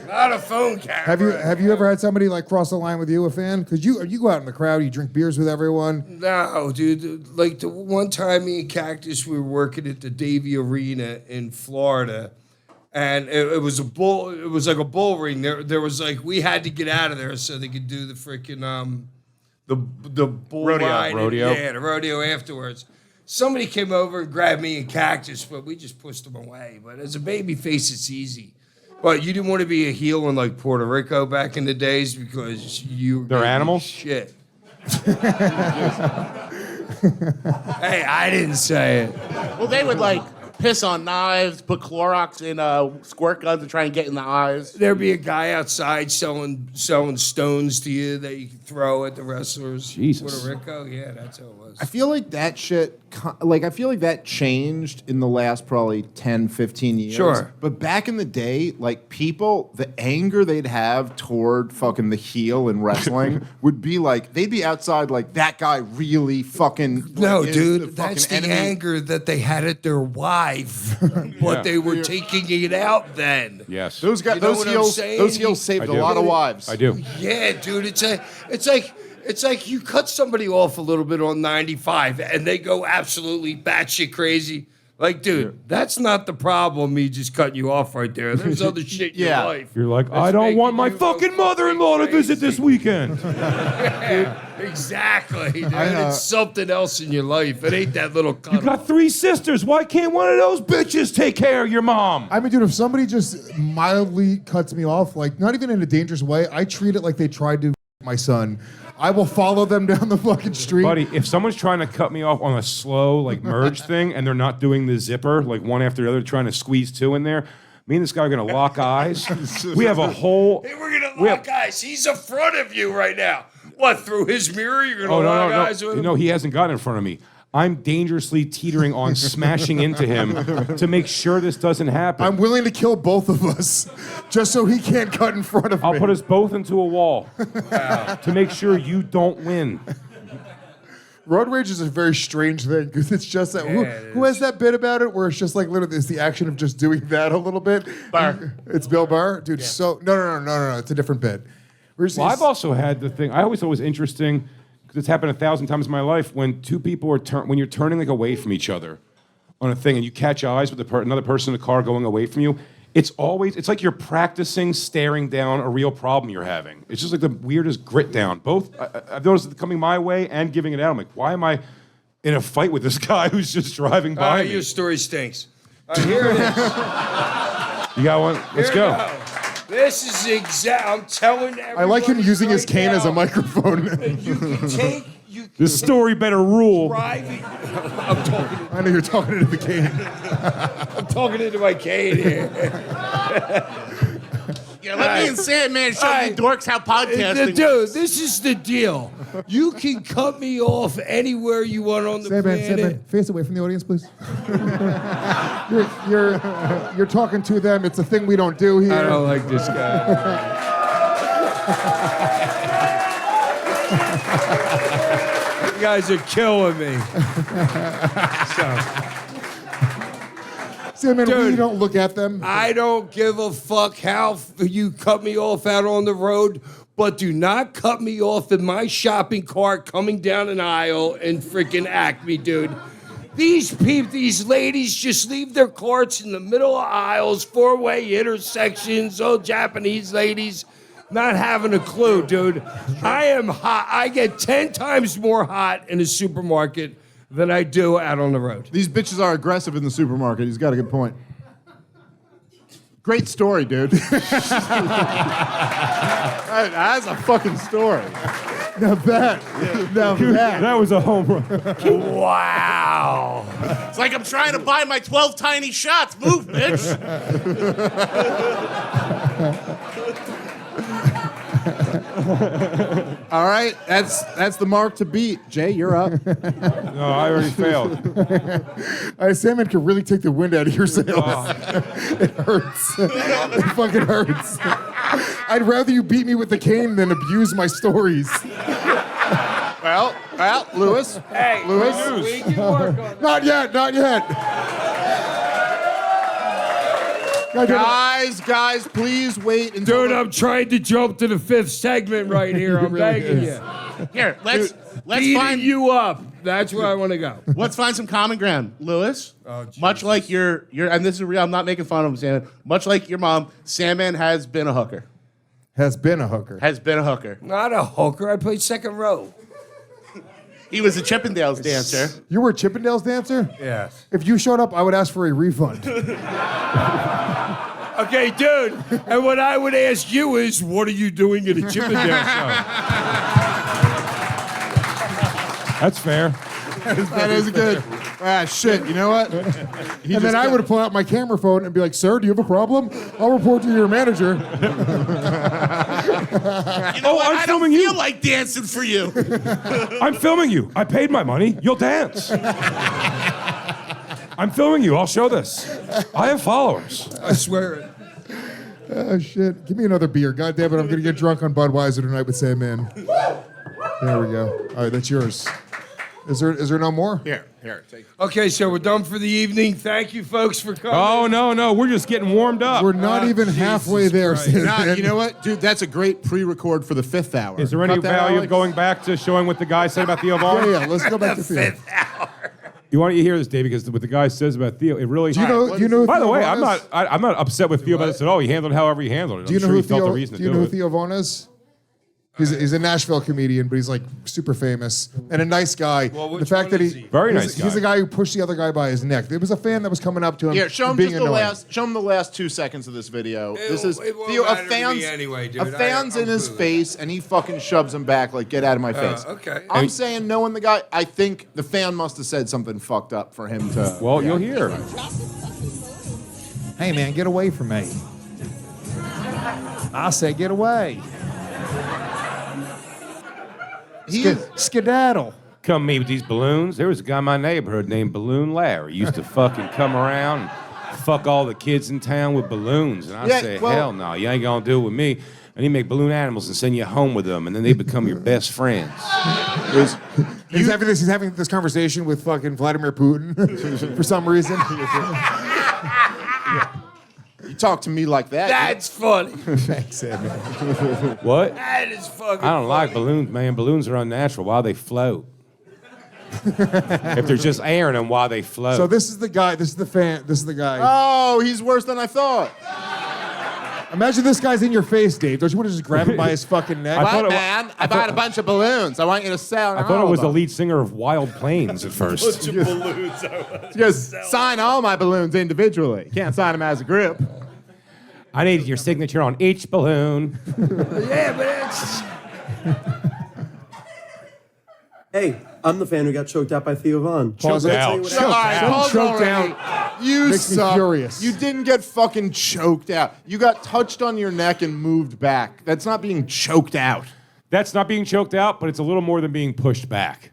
Not a phone camera. Have you ever had somebody like cross the line with you, a fan? Because you go out in the crowd, you drink beers with everyone. No, dude. Like the one time me and Cactus, we were working at the Davie Arena in Florida, and it was a bull. It was like a bull ring. There was like we had to get out of there so they could do the freaking the bull ride. Rodeo. Yeah, the rodeo afterwards. Somebody came over and grabbed me and Cactus, but we just pushed them away. But as a baby face, it's easy. But you didn't want to be a heel in like Puerto Rico back in the days because you They're animals? Shit. Hey, I didn't say it. Well, they would like piss on knives, put Clorox in squirt guns and try and get in the eyes. There'd be a guy outside selling stones to you that you could throw at the wrestlers. Jesus. Puerto Rico, yeah, that's how it was. I feel like that shit, I feel like that changed in the last probably 10, 15 years. Sure. But back in the day, like people, the anger they'd have toward fucking the heel in wrestling would be like, they'd be outside like, that guy really fucking. No, like, is dude, fucking that's the enemy. anger that they had at their wife, but they were taking it out then. Yes. Those guys, You know what I'm saying? those heels saved I a do. lot of wives. I do. Yeah, dude, it's like you cut somebody off a little bit on 95 and they go absolutely batshit crazy. Like, dude, that's not the problem, me just cutting you off right there. There's other shit in Yeah. your life. You're like, That's I don't making want my you go fucking mother-in-law to visit this weekend. Exactly, dude. I, It's something else in your life. It ain't that little cut. You got 3 sisters. Why can't one of those bitches take care of your mom? I mean, dude, if somebody just mildly cuts me off, like not even in a dangerous way, I treat it like they tried to my son. I will follow them down the fucking street. Buddy, if someone's trying to cut me off on a slow, like, merge thing, and they're not doing the zipper, like, one after the other, trying to squeeze 2 in there, me and this guy are going to lock eyes. We have a whole... Hey, we're going to lock eyes. He's in front of you right now. What, through his mirror? You're going to lock eyes with him? No, he hasn't gotten in front of me. I'm dangerously teetering on smashing into him to make sure this doesn't happen. I'm willing to kill both of us just so he can't cut in front of me. I'll put us both into a wall to make sure you don't win. Road rage is a very strange thing because it's just that. Yeah, it Who has that bit about it where it's just like literally it's the action of just doing that a little bit? Burr. It's Bill Burr, dude. So no. It's a different bit. Well, I've also had the thing. I always thought it was interesting because it's happened 1,000 times in my life when 2 people are when you're turning like away from each other on a thing and you catch eyes with another person in the car going away from you. It's like you're practicing staring down a real problem you're having. It's just like the weirdest grit down. Both I've noticed it coming my way and giving it out. I'm like, why am I in a fight with this guy who's just driving by me? Your story stinks. Here it is. You got one? Let's Here go. we go. This is exact. I'm telling everybody. I like him using his right cane as a now, microphone. You can take. You can This story better rule. driving. I'm talking. I know you're talking into the cane. I'm talking into my cane here. Yeah, let me and Sandman show you dorks how podcasting Dude, this is the deal. You can cut me off anywhere you want on the planet. Sandman, face away from the audience, please. you're talking to them. It's a thing we don't do here. I don't like this guy. You guys are killing me. Sandman, Dude, we don't look at them. I don't give a fuck how you cut me off out on the road, but do not cut me off in my shopping cart coming down an aisle in freaking Acme, dude. These ladies just leave their carts in the middle of aisles, four-way intersections, old Japanese ladies, not having a clue, dude. I am hot. I get 10 times more hot in a supermarket than I do out on the road. These bitches are aggressive in the supermarket. He's got a good point. Great story, dude. That's a fucking story. Now that. That was a home run. Wow. It's like I'm trying to buy my 12 tiny shots. Move, bitch. All right, that's the mark to beat. Jay, you're up. No, I already failed. Sandman can really take the wind out of your sails. It hurts. It fucking hurts. I'd rather you beat me with the cane than abuse my stories. Well, Lewis. Hey, Lewis. we can work on Not yet. Guys, please wait until... Dude, I'm trying to jump to the 5th segment right here. I'm begging you. Here, let's Beating find you up. That's where I want to go. Let's find some common ground, Lewis. Much like your, and this is real. I'm not making fun of him, Sandman. Much like your mom, Sandman has been a hooker. Has been a hooker. Not a hooker. I played second row. He was a Chippendales dancer. You were a Chippendales dancer? Yes. If you showed up, I would ask for a refund. Okay, dude. And what I would ask you is, what are you doing at a Chippendale show? That's fair. That is good. Shit, you know what? And then I would pull out my camera phone and be like, sir, do you have a problem? I'll report to your manager. I don't feel like dancing for you. I'm filming you. I paid my money. You'll dance. I'm filming you. I'll show this. I have followers. I swear it. Oh, shit. Give me another beer. God damn it, I'm going to get drunk on Budweiser tonight with Sandman. There we go. All right, that's yours. Is there no more? Here, take it. Okay, so we're done for the evening. Thank you, folks, for coming. Oh, no. We're just getting warmed up. We're not even halfway there. Nah, you know what? Dude, that's a great pre-record for the 5th hour. Is there any Cut that, value of Alex? going back to showing what the guy said about Theo Vaughn? Yeah, let's go back to Theo. 5th hour. You want to hear this, Dave? Because what the guy says about Theo, it really. Do you know who By the Theo way, Vaughn is? I'm not upset with Theo about this at all. He handled it however he handled it. Do you know I'm sure who he felt Theo? the reason Do you to know do who it. Theo Vaughn is? He's a Nashville comedian, but he's like super famous and a nice guy. Well, the which fact one that is he? Very nice guy. He's the guy who pushed the other guy by his neck. There was a fan that was coming up to him. Here, show him being just the annoying. last. Show him the last 2 seconds of this video. This is it won't Theo. matter to me anyway, dude. A fan's in his face, and he fucking shoves him back like, "Get out of my face." Okay. I'm saying, knowing the guy, I think the fan must have said something fucked up for him to. Well, you'll hear. Hey man, get away from me. I say get away. Skedaddle. Come meet with these balloons. There was a guy in my neighborhood named Balloon Larry. He used to fucking come around and fuck all the kids in town with balloons. And I say, hell no, you ain't gonna do it with me. And he make balloon animals and send you home with them, and then they become your best friends. He's having this conversation with fucking Vladimir Putin for some reason. You talk to me like that. That's funny. Thanks, Sandman. What? That is fucking I don't like funny. balloons, man. Balloons are unnatural. Why they float? If there's just air in them, why they float? So this is the guy. This is the fan. This is the guy. Oh, he's worse than I thought. Imagine this guy's in your face, Dave. Don't you want to just grab him by his fucking neck? I thought it wa- I bought a bunch of balloons. I want you to sell. I thought it was the lead singer of Wild Plains at first. You just sign all my balloons individually. Can't sign them as a group. I needed your signature on each balloon. Yeah, but it's... Hey, I'm the fan who got choked out by Theo Vaughn. Pause it. out. All right, hold Choked already. You Makes me suck. furious. You didn't get fucking choked out. You got touched on your neck and moved back. That's not being choked out. That's not being choked out, but it's a little more than being pushed back.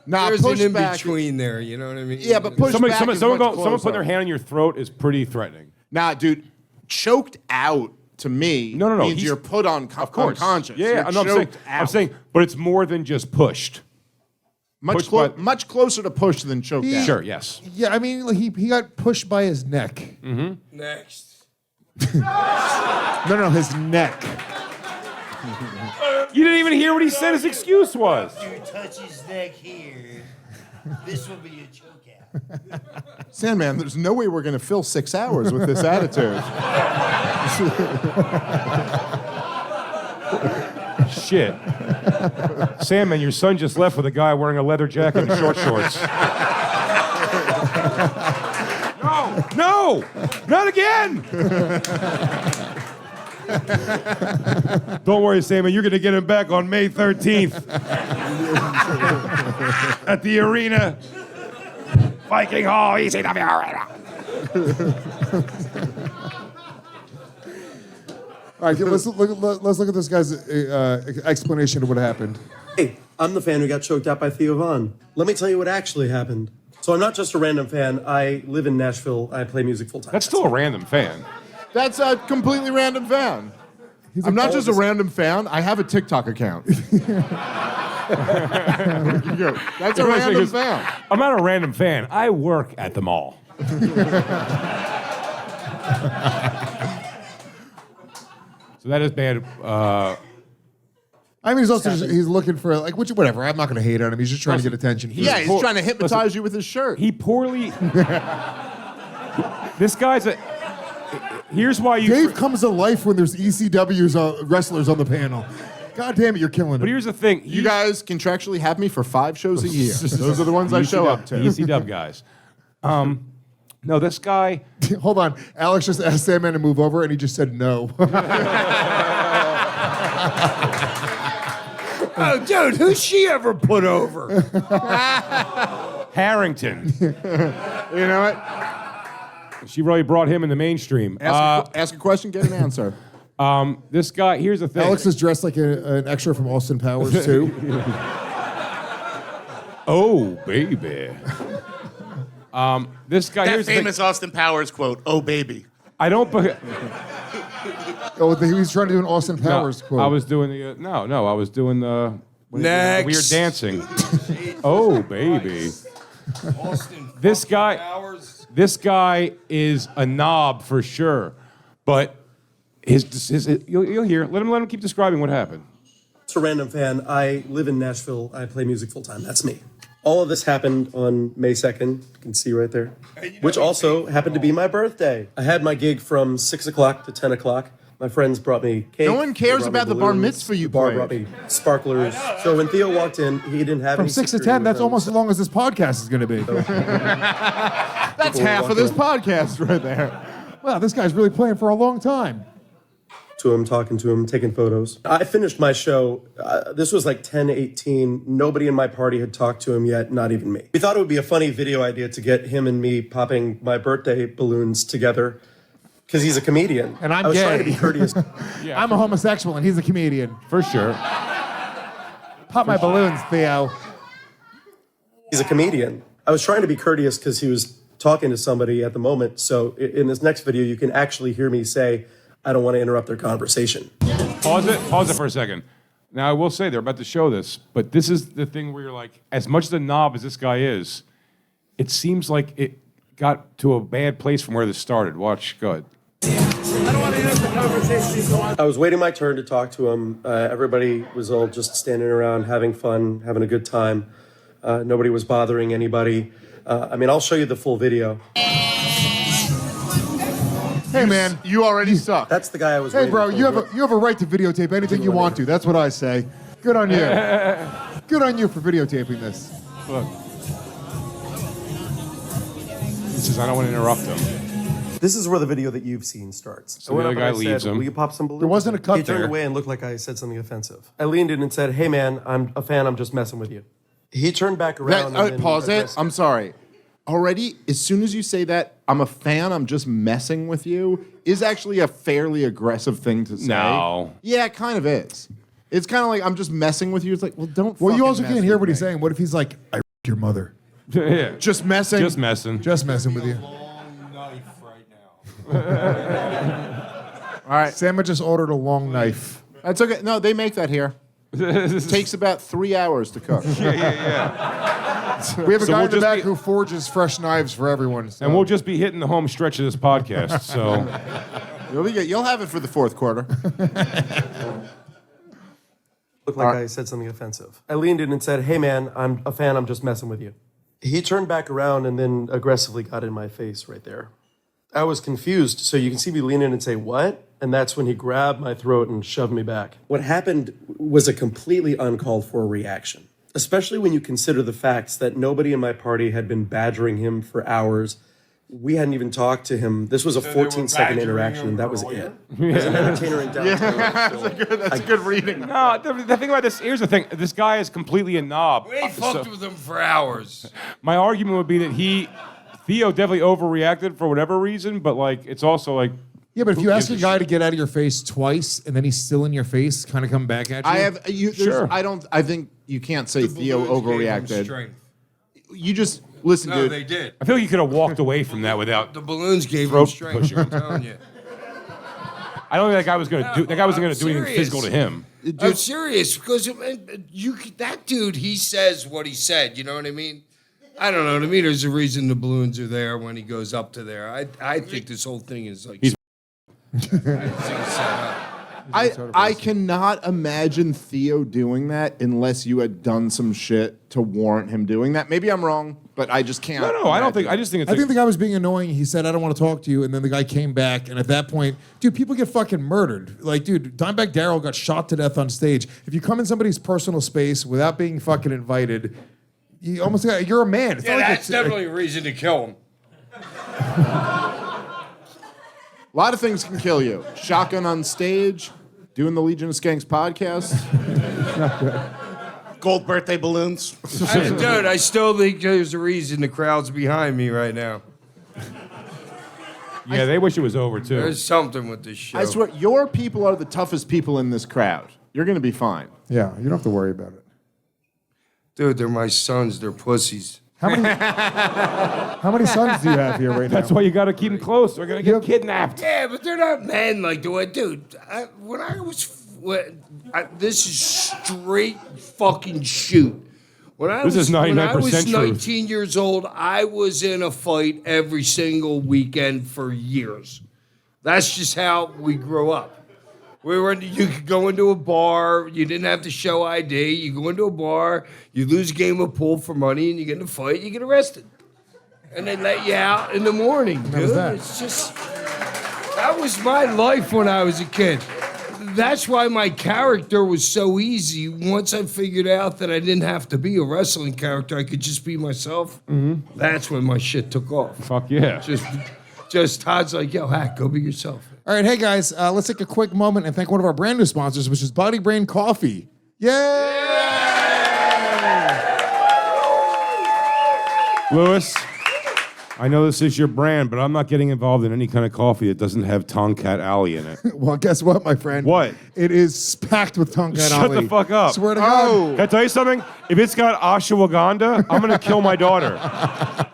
Nah, There's push an back. in-between there, you know what I mean? Yeah, but push Someone back is putting much their closer. hand on your throat is pretty threatening. Nah, dude, choked out to me No. means he's- you're put on Of course. unconscious. Yeah, You're no, I'm saying, choked I'm out. saying, but it's more than just pushed. Much, Pushed by- much closer to push than choked out. Sure, yes. Yeah, I mean, he got pushed by his neck. Next. No, his neck. You didn't even hear what he said his excuse was. You touch his neck here. This will be a chokeout. Sandman, there's no way we're going to fill 6 hours with this attitude. Shit. Sandman, your son just left with a guy wearing a leather jacket and short shorts. No! Not again! Don't worry, Sandman, you're going to get him back on May 13th. At the arena. Viking Hall, ECW Arena. All right, let's look at this guy's explanation of what happened. Hey, I'm the fan who got choked out by Theo Vaughn. Let me tell you what actually happened. So I'm not just a random fan. I live in Nashville. I play music full time. That's still a random fan. That's a completely random fan. I'm not just a random fan. I have a TikTok account. That's a random fan. I'm not a random fan. I work at the mall. So that is bad. I mean, he's also he's looking for whatever. I'm not going to hate on him. He's just trying to get attention. He's trying to hypnotize you with his shirt. He poorly. This guy's a. Here's why you. Dave comes to life when there's ECW's wrestlers on the panel. God damn it, you're killing him. But here's the thing. You guys contractually have me for 5 shows a year. Those are the ones I show up to. ECW guys. No, this guy. Hold on. Alex just asked Sandman to move over, and he just said no. Oh, dude, who's she ever put over? Harrington. You know what? She really brought him in the mainstream. Ask a question, get an answer. This guy, here's the thing. Alex is dressed like an extra from Austin Powers, too. Oh, baby. This guy, That here's the thing. famous Austin Powers quote, "Oh baby." I don't. Oh, he was trying to do an Austin Powers quote. I was doing the. I was doing the. Next. Weird dancing. Oh, baby. Austin This guy. Powers. This guy is a knob for sure, but you'll hear. Let him keep describing what happened. Just a random fan. I live in Nashville. I play music full time. That's me. All of this happened on May 2nd. You can see right there. Which also happened to be my birthday. I had my gig from 6 o'clock to 10 o'clock. My friends brought me cake. No one cares they brought me about the bar balloons, mitzvah you the bar played. brought me sparklers. So when Theo walked in, he didn't have From any 6 to security 10, that's with him. almost as long as this podcast is going to be. That's half of this podcast right there. Wow, this guy's really playing for a long time. To him, talking to him, taking photos. I finished my show. This was like 10:18. Nobody in my party had talked to him yet, not even me. We thought it would be a funny video idea to get him and me popping my birthday balloons together because he's a comedian. And I'm I was gay. trying to be courteous. I'm a homosexual, and he's a comedian. For sure. Pop my balloons, Theo. He's a comedian. I was trying to be courteous because he was talking to somebody at the moment. So in this next video, you can actually hear me say, I don't want to interrupt their conversation. Pause it for a second. Now, I will say they're about to show this, but this is the thing where you're like, as much of a knob as this guy is, it seems like it got to a bad place from where this started. Watch, go ahead. I was waiting my turn to talk to him. Everybody was all just standing around, having fun, having a good time. Nobody was bothering anybody. I'll show you the full video. Hey, man. You already suck. That's the guy I was Hey, waiting bro, for. you have a right to videotape anything you want to. That's what I say. Good on you. Good on you for videotaping this. Look. He says, I don't want to interrupt him. This is where the video that you've seen starts. So the other guy leaves him. Will you pop some balloons? There wasn't a cut He turned there. away and looked like I said something offensive. I leaned in and said, hey, man, I'm a fan. I'm just messing with you. He turned back around. and then Pause it. addressed- I'm sorry. Already, as soon as you say that, I'm a fan, I'm just messing with you, is actually a fairly aggressive thing to say. No. Yeah, it kind of is. It's kind of like, I'm just messing with you. It's like, well, don't Well, you fucking also mess can't hear with what he's me. saying. What if he's like, I your mother? Yeah. Just messing. Just messing. Just messing with you. Long knife right now. All right. Sandman just ordered a long knife. That's okay. No, they make that here. Takes about 3 hours to cook. Yeah. We have a So guy we'll in the just back be- who forges fresh knives for everyone. So. And we'll just be hitting the home stretch of this podcast. So You'll have it for the fourth quarter. Looked like I said something offensive. I leaned in and said, "Hey man, I'm a fan, I'm just messing with you." He turned back around and then aggressively got in my face right there. I was confused, so you can see me lean in and say, "What?" And that's when he grabbed my throat and shoved me back. What happened was a completely uncalled for reaction, especially when you consider the facts that nobody in my party had been badgering him for hours. We hadn't even talked to him. This was a 14-second interaction, and that was it. As an entertainer in downtown, That's a good reading. no, the thing about this, here's the thing. This guy is completely a knob. We fucked with him for hours. My argument would be that Theo definitely overreacted for whatever reason, but like it's also like Yeah, but if who you ask a gives guy to get out of your face twice and then he's still in your face, kind of come back at you. Sure. I think you can't say Theo Balloons gave him overreacted. strength. You just listen, No, dude. they did. I feel like you could have walked away from that without. The balloons gave him Throat strength. pushing. I'm telling you. I don't think that guy was going to do. That guy wasn't going to do anything serious. physical to him. I'm serious because that dude, he says what he said. You know what I mean? I don't know. To me, there's a reason the balloons are there when he goes up to there. I think this whole thing is like. I cannot imagine Theo doing that unless you had done some shit to warrant him doing that. Maybe I'm wrong, but I just can't. No, I don't think. I just think it's. I think the guy was being annoying. He said, "I don't want to talk to you," and then the guy came back. And at that point, dude, people get fucking murdered. Like, dude, Dimebag Darrell got shot to death on stage. If you come in somebody's personal space without being fucking invited, you're a man. It's Yeah, not like that's definitely a reason to kill him. A lot of things can kill you. Shotgun on stage, doing the Legion of Skanks podcast. Gold birthday balloons. Dude, I still think there's a reason the crowd's behind me right now. Yeah, they wish it was over too. There's something with this show. I swear, your people are the toughest people in this crowd. You're going to be fine. Yeah, you don't have to worry about it. Dude, they're my sons. They're pussies. How many sons do you have here right now? That's why you got to keep them close. They're gonna get kidnapped. Yeah, but they're not men like the way, dude. This is straight fucking shoot. When I This is was 99% 19 years old, I was in a fight every single weekend for years. That's just how we grew up. You could go into a bar, you didn't have to show ID, you go into a bar, you lose a game of pool for money, and you get in a fight, you get arrested. And they let you out in the morning, dude. It's just, that was my life when I was a kid. That's why my character was so easy. Once I figured out that I didn't have to be a wrestling character, I could just be myself. Mm-hmm. That's when my shit took off. Fuck yeah. Just Todd's like, yo, Hack, go be yourself. All right, hey guys, let's take a quick moment and thank one of our brand new sponsors, which is BodyBrand Coffee. Yay! Lewis, I know this is your brand, but I'm not getting involved in any kind of coffee that doesn't have Tomcat Alley in it. Well, guess what, my friend? What? It is packed with Tomcat Shut Ali. the fuck up. Swear to God. Can I tell you something? If it's got ashwagandha, I'm going to kill my daughter.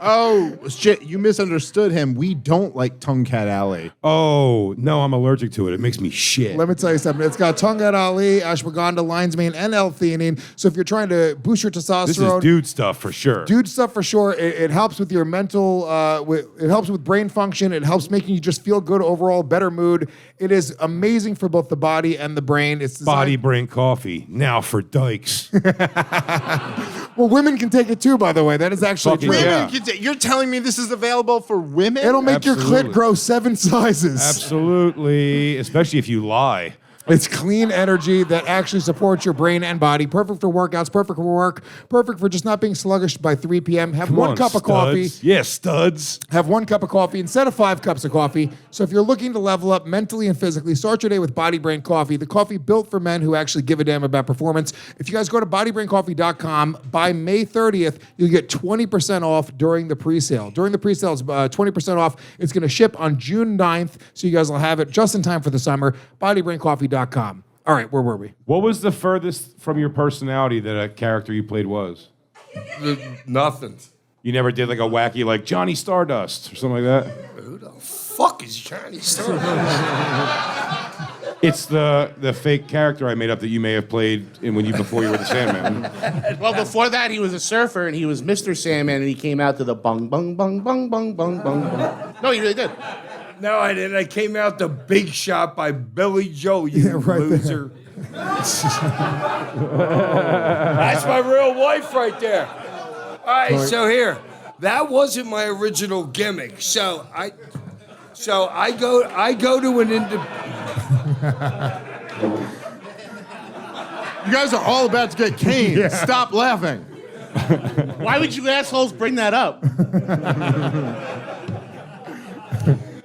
Oh, shit, you misunderstood him. We don't like Tomcat Alley. Oh, no, I'm allergic to it. It makes me shit. Let me tell you something. It's got Tomcat Ali, ashwagandha, lion's mane, and L-theanine. So if you're trying to boost your testosterone, This is dude stuff for sure. Dude stuff for sure. It helps with your mental. It helps with brain function. It helps making you just feel good overall, better mood. It is amazing for both the body and the brain. It's BodyBrand Coffee, now for dykes. Well, women can take it too, by the way. That is actually Fucking true. yeah. You're telling me this is available for women? It'll make your Absolutely. clit grow 7 sizes. Absolutely, especially if you lie. It's clean energy that actually supports your brain and body. Perfect for workouts, perfect for work, perfect for just not being sluggish by 3 p.m. Have Come one on, cup of coffee. studs. Yeah, studs. Have 1 cup of coffee instead of 5 cups of coffee. So if you're looking to level up mentally and physically, start your day with BodyBrand Coffee, the coffee built for men who actually give a damn about performance. If you guys go to bodybrandcoffee.com, by May 30th, you'll get 20% off during the pre-sale. During the pre-sale, it's 20% off. It's going to ship on June 9th, so you guys will have it just in time for the summer. Bodybrandcoffee.com. All right, where were we? What was the furthest from your personality that a character you played was? Nothing. You never did like a wacky, like Johnny Stardust or something like that? Who the fuck is Johnny Stardust? It's the fake character I made up that you may have played before you were the Sandman. Well, before that, he was a surfer, and he was Mr. Sandman, and he came out to the bung, bung, bung, bung, bung, bung, bung, bung. No, he really did. No, I didn't. I came out the Big Shot by Billy Joe, you loser. That's my real wife right there. All right, so here. That wasn't my original gimmick. So I go to an You guys are all about to get caned. Yeah. Stop laughing. Why would you assholes bring that up?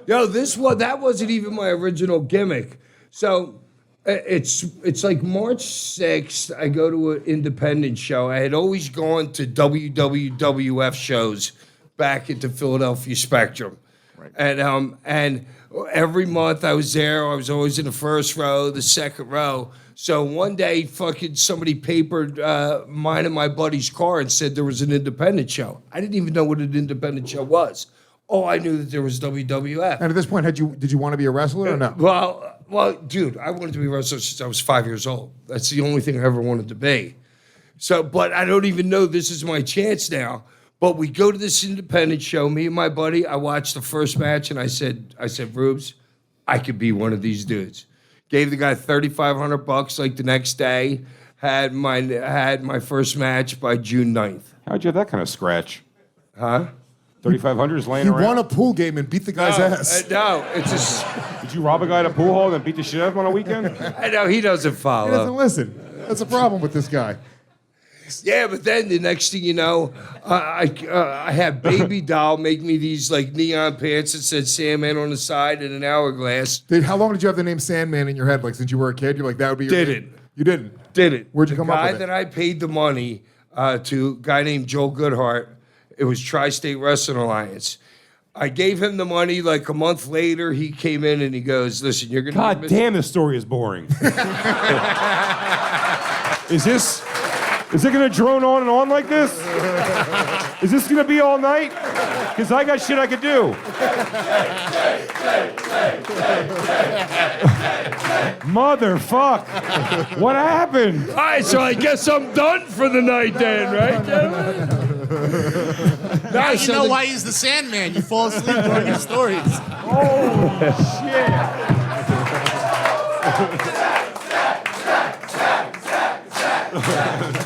Yo, that wasn't even my original gimmick. So it's like March 6th, I go to an independent show. I had always gone to WWF shows back at the Philadelphia Spectrum. Right. And every month I was there. I was always in the first row, the second row. So one day, fucking somebody papered mine and my buddy's car and said there was an independent show. I didn't even know what an independent show was. Oh, I knew that there was WWF. And at this point, did you want to be a wrestler or no? Well, dude, I wanted to be a wrestler since I was 5 years old. That's the only thing I ever wanted to be. So, but I don't even know this is my chance now. But we go to this independent show, me and my buddy. I watched the first match, and I said, Rubes, I could be one of these dudes. Gave the guy $3,500 like the next day. Had my first match by June 9th. How'd you have that kind of scratch? Huh? 3,500 is laying He around. won a pool game and beat the guy's ass. No, it's just. Did you rob a guy at a pool hall and then beat the shit out of him on a weekend? I know he doesn't follow. He doesn't listen. That's a problem with this guy. Yeah, but then the next thing you know, I had Baby Doll make me these like neon pants that said Sandman on the side and an hourglass. How long did you have the name Sandman in your head? Like since you were a kid, you're like that would be your name? You didn't. Didn't. Where'd you come up with it? The guy that I paid the money to, a guy named Joe Goodhart, it was Tri-State Wrestling Alliance. I gave him the money like a month later. He came in and he goes, "Listen, you're gonna." God damn, this story is boring. Is it gonna drone on and on like this? Is this gonna be all night? Because I got shit I could do. Motherfuck. What happened? All right, so I guess I'm done for the night then, right? Now you know why he's the Sandman. You fall asleep during his stories. Oh, shit.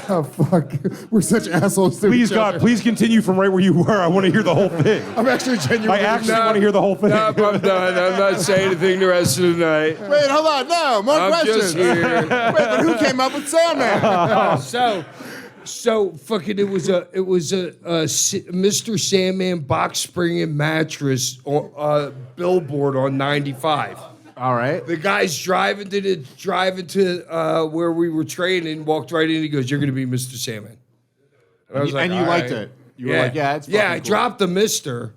Oh, fuck. We're such assholes to Please, each God, other. please continue from right where you were. I want to hear the whole thing. I'm actually genuinely. I actually want to hear the whole thing. No, I'm done. I'm not saying anything the rest of the night. Wait, hold on. No, more I'm questions. just here. Wait, but who came up with Sandman? So fucking it was a Mr. Sandman box spring and mattress billboard on 95. All right. The guy's driving to where we were training, walked right in. He goes, "You're going to be Mr. Sandman." And I was like, And you "All liked right." it. You were like, yeah, it's fucking I cool. dropped the Mister,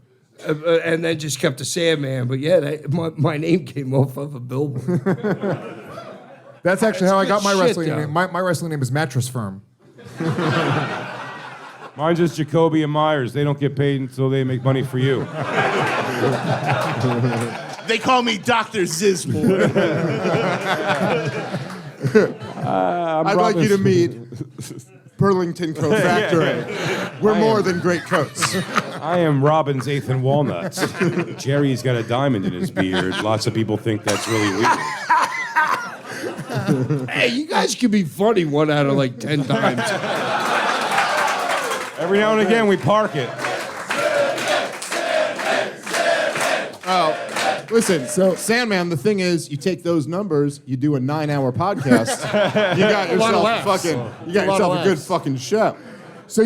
and then just kept the Sandman. But yeah, my name came off of a billboard. That's actually how I got my Shit, wrestling though. name. My wrestling name is Mattress Firm. Mine's just Jacoby and Myers. They don't get paid until they make money for you. They call me Dr. Zizmore. I'd like you to meet Burlington Coat Factory. We're more than great coats. I am Robin's Eighth and Walnuts. Jerry's got a diamond in his beard. Lots of people think that's really weird. Hey, you guys can be funny 1 out of like 10 times. Every now and again, we park it. Oh, listen, so Sandman, the thing is, you take those numbers, you do a 9-hour podcast, you got yourself a good fucking show. So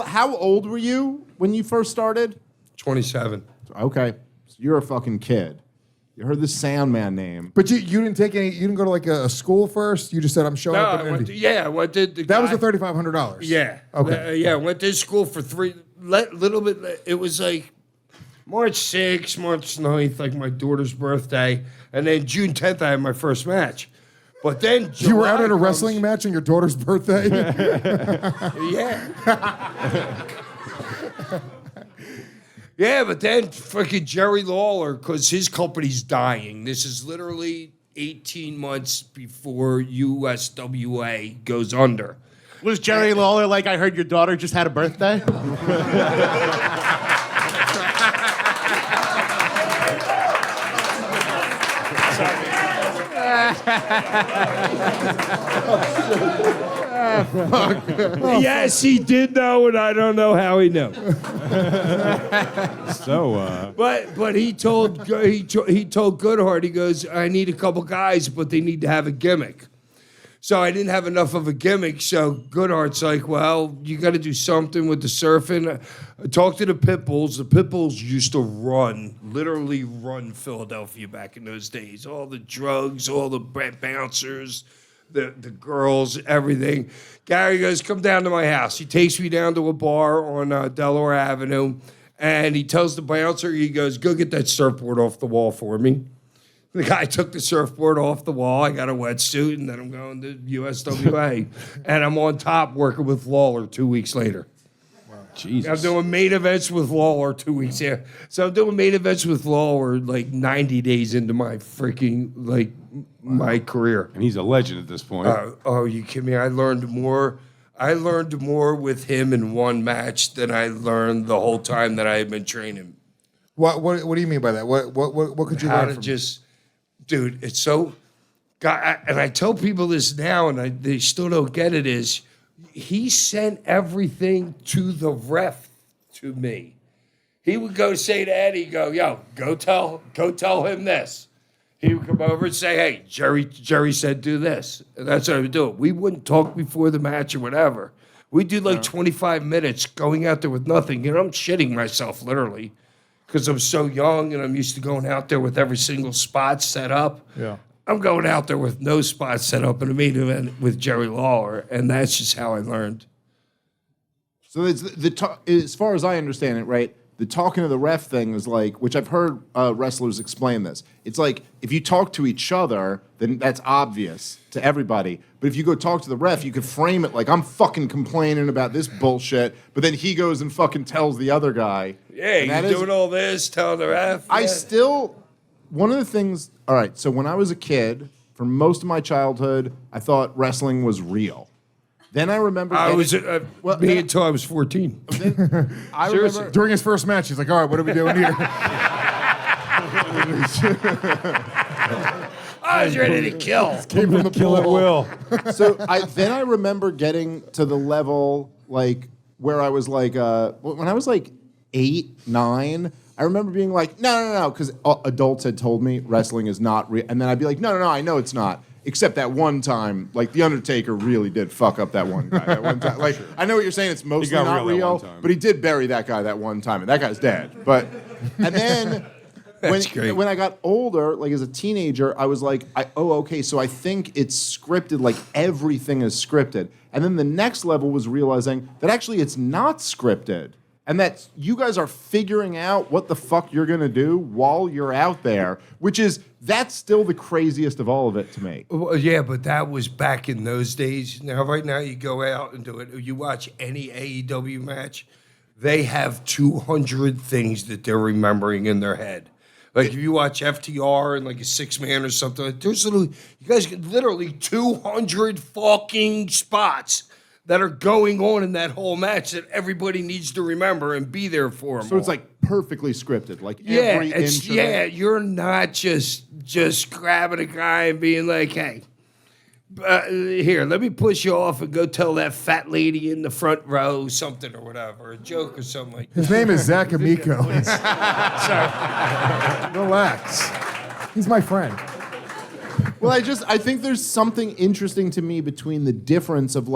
how old were you when you first started? 27. Okay, so you're a fucking kid. You heard the Sandman name. But you didn't take any. You didn't go to like a school first. You just said I'm showing No, up. I went to the That was guy- the $3,500. Yeah. Okay. I went to school for little bit. It was like March 6th, March 9th, like my daughter's birthday. And then June 10th, I had my first match. But then You were out July at a comes- wrestling match on your daughter's birthday. Yeah. Yeah, but then fucking Jerry Lawler, because his company's dying. This is literally 18 months before USWA goes under. Was Jerry Lawler like, I heard your daughter just had a birthday? Yes, he did know, and I don't know how he knew. But he told Goodhart, he goes, I need a couple guys, but they need to have a gimmick. So I didn't have enough of a gimmick, so Goodhart's like, well, you got to do something with the surfing. I talked to the Pitbulls. The Pitbulls used to literally run Philadelphia back in those days. All the drugs, all the bouncers, the girls, everything. Gary goes, come down to my house. He takes me down to a bar on Delaware Avenue, and he tells the bouncer, he goes, go get that surfboard off the wall for me. The guy took the surfboard off the wall. I got a wetsuit, and then I'm going to USWA. And I'm on top working with Lawler 2 weeks later. Wow. Jesus. I'm doing main events with Lawler 2 weeks here. So I'm doing main events with Lawler like 90 days into my freaking, my career. And he's a legend at this point. Oh, you kidding me? I learned more with him in one match than I learned the whole time that I had been training. What do you mean by that? What could you learn from? Dude, it's so. God, and I tell people this now, and they still don't get it. Is he sent everything to the ref to me? He would go say to Eddie, "Yo, go tell him this." He would come over and say, "Hey, Jerry said do this," and that's what I would do. We wouldn't talk before the match or whatever. We do 25 minutes going out there with nothing. I'm shitting myself literally. Because I'm so young and I'm used to going out there with every single spot set up. Yeah. I'm going out there with no spot set up in a main event with Jerry Lawler, and that's just how I learned. So it's as far as I understand it, right? The talking to the ref thing is like, which I've heard wrestlers explain this. It's like if you talk to each other, then that's obvious to everybody. But if you go talk to the ref, you could frame it like I'm fucking complaining about this bullshit, but then he goes and fucking tells the other guy. Yeah, you're doing all this, telling the ref. One of the things, all right, so when I was a kid, for most of my childhood, I thought wrestling was real. Then I remember until I was 14. I remember During his first match, he's like, all right, what are we doing here? I was ready to kill. Came from the Kill at will. So I remember getting to the level where I was when I was 8, 9, I remember being like, no, because adults had told me wrestling is not real. And then I'd be like, no, I know it's not. Except that one time, The Undertaker really did fuck up that one guy. That one time. I know what you're saying, it's mostly not real, but he did bury that guy that one time, and that guy's dead. And then when I got older, as a teenager, I was like, okay, so I think it's scripted, everything is scripted. And then the next level was realizing that actually it's not scripted. And that you guys are figuring out what the fuck you're going to do while you're out there, that's still the craziest of all of it to me. Well, yeah, but that was back in those days. Now, right now, you go out and do it. You watch any AEW match, they have 200 things that they're remembering in their head. If you watch FTR and a 6-man or something, there's you guys get literally 200 fucking spots that are going on in that whole match that everybody needs to remember and be there for them. So it's perfectly scripted, every inch of it. You're not just grabbing a guy and being like, hey, here, let me push you off and go tell that fat lady in the front row something or whatever, a joke or something like that. His name is Zac Amico. Sorry. Relax. He's my friend. Well, I think there's something interesting to me between the difference of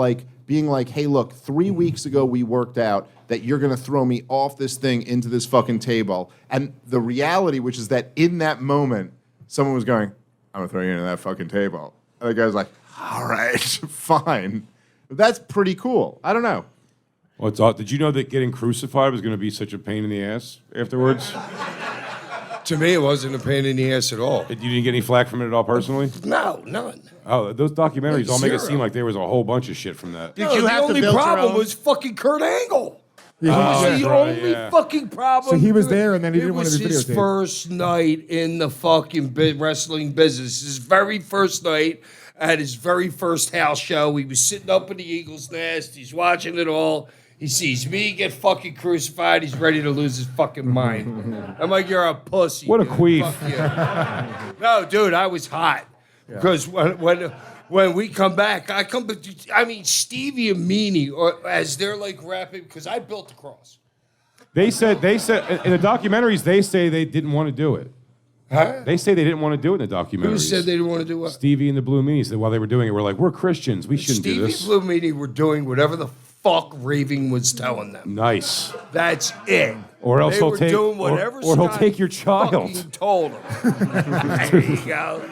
being hey, look, 3 weeks ago we worked out that you're going to throw me off this thing into this fucking table. And the reality, which is that in that moment, someone was going, I'm going to throw you into that fucking table. And the guy's like, all right, fine. That's pretty cool. I don't know. Well, did you know that getting crucified was going to be such a pain in the ass afterwards? To me, it wasn't a pain in the ass at all. You didn't get any flack from it at all personally? No, none. Oh, those documentaries all make it seem like there was a whole bunch of shit from that. The only problem was fucking Kurt Angle. That was the only fucking problem. So he was there, and then he didn't want to to It was his videotape. first night in the fucking wrestling business. His very first night at his very first house show. He was sitting up in the Eagle's Nest. He's watching it all. He sees me get fucking crucified. He's ready to lose his fucking mind. I'm like, you're a pussy. What a dude. queef. Fuck you. No, dude, I was hot. Because when we come back, Stevie and Meanie, or as they're like rapping, because I built the cross. They said in the documentaries, they say they didn't want to do it. Huh? They say they didn't want to do it in the documentaries. Who said they didn't want to do what? Stevie and the Blue Meanies. While they were doing it, we're like, we're Christians. We shouldn't do this. Stevie and Blue Meanie were doing whatever the fuck Raving was telling them. Nice. That's it. Or else they he'll were take, doing whatever or he'll Scott take your child. fucking told them. There you go.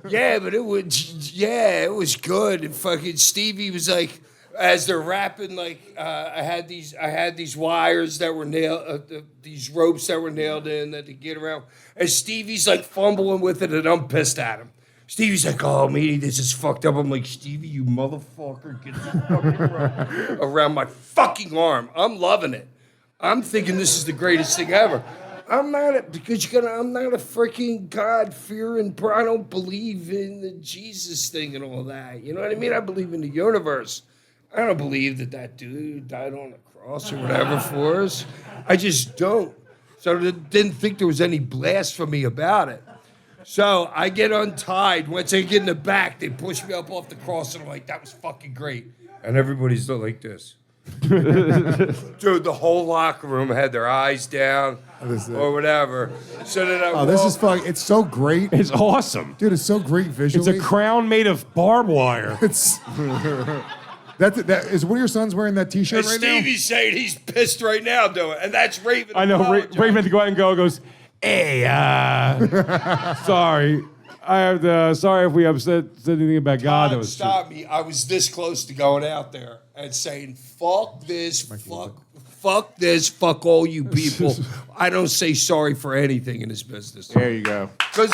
Yeah, but it was good. And fucking Stevie was like, as they're rapping, like I had these wires that were nailed, these ropes that were nailed in that to get around. And Stevie's like fumbling with it, and I'm pissed at him. Stevie's like, "Oh, Meanie, this is fucked up." I'm like, "Stevie, you motherfucker, get this fucking around my fucking arm." I'm loving it. I'm thinking this is the greatest thing ever. I'm not a freaking God-fearing. I don't believe in the Jesus thing and all that. You know what I mean? I believe in the universe. I don't believe that dude died on the cross or whatever for us. I just don't. So I didn't think there was any blasphemy about it. So I get untied. Once I get in the back, they push me up off the cross, and I'm like, that was fucking great. And everybody's still like this. Dude, the whole locker room had their eyes down or whatever. So then this is fun. It's so great. It's awesome. Dude, it's so great visually. It's a crown made of barbed wire. It's... That is one of your sons wearing that T-shirt and right Stevie's saying he's pissed right now doing it. And that's Raven. I know. Raven had to go out and goes, hey, sorry. Sorry if we said anything about God. That was stop me. I was this close to going out there and saying, fuck this, fuck this, fuck all you people. I don't say sorry for anything in this business. There you go. Because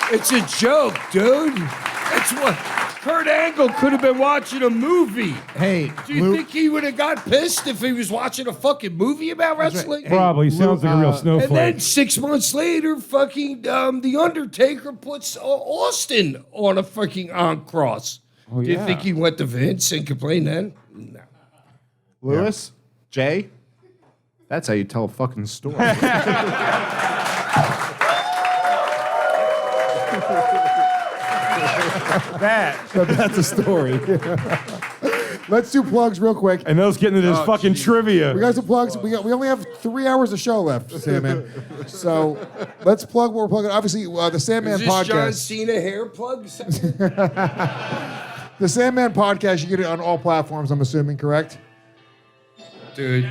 it's a joke, dude. It's what... Kurt Angle could have been watching a movie. Hey, do you think he would have got pissed if he was watching a fucking movie about wrestling? Right. Probably. Sounds like a real snowflake. And then 6 months later, fucking The Undertaker puts Austin on a fucking cross. Oh, do you think he went to Vince and complained then? No. Lewis, Jay, that's how you tell a fucking story. That's a story. Let's do plugs real quick. And let's get into this fucking trivia. We got some plugs. We only have 3 hours of show left, Sandman. So let's plug what we're plugging. Obviously, the Sandman Is this podcast. John Cena hair plug? The Sandman podcast, you get it on all platforms, I'm assuming, correct? Dude.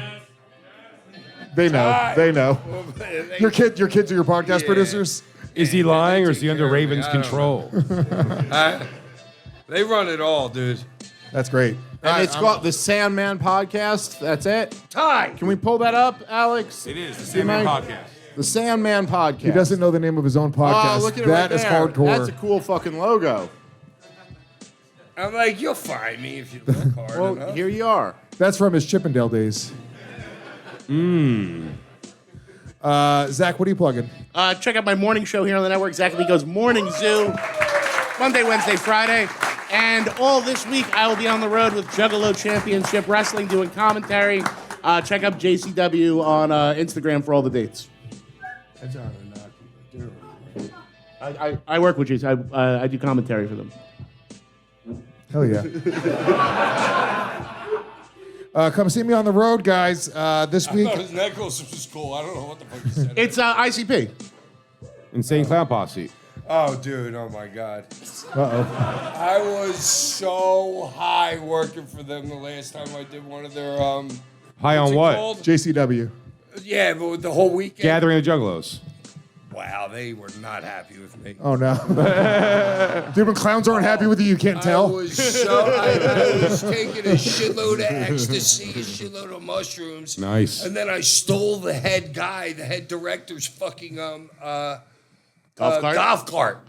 They know. They know. Your kids are your podcast producers? Is he lying or is he under Raven's control? They run it all, dude. That's great. And it's called the Sandman Podcast. That's it. Ty, can we pull that up, Alex? It is the Sandman Podcast. The Sandman Podcast. He doesn't know the name of his own podcast. Oh, look at it That right is there. hardcore. That's a cool fucking logo. I'm like, you'll find me if you look hard Well, enough. here you are. That's from his Chippendale days. Zach, what are you plugging? Check out my morning show here on the network. Zach Amico's Morning Zoo. Monday, Wednesday, Friday. And all this week, I will be on the road with Juggalo Championship Wrestling doing commentary. Check out JCW on Instagram for all the dates. I work with JCW. I do commentary for them. Hell yeah. Come see me on the road, guys. This week. I thought his necklace was cool. I don't know what the fuck he said. It's ICP. Insane Clown Posse. Oh, dude. Oh, my God. Uh-oh. I was so high working for them the last time I did one of their... High on what? Called? JCW. Yeah, but the whole weekend. Gathering of Juggalos. Wow, they were not happy with me. Oh, no. Dude, when clowns aren't happy with you, you can't tell. I was taking a shitload of ecstasy, a shitload of mushrooms. Nice. And then I stole the head director's fucking Golf cart.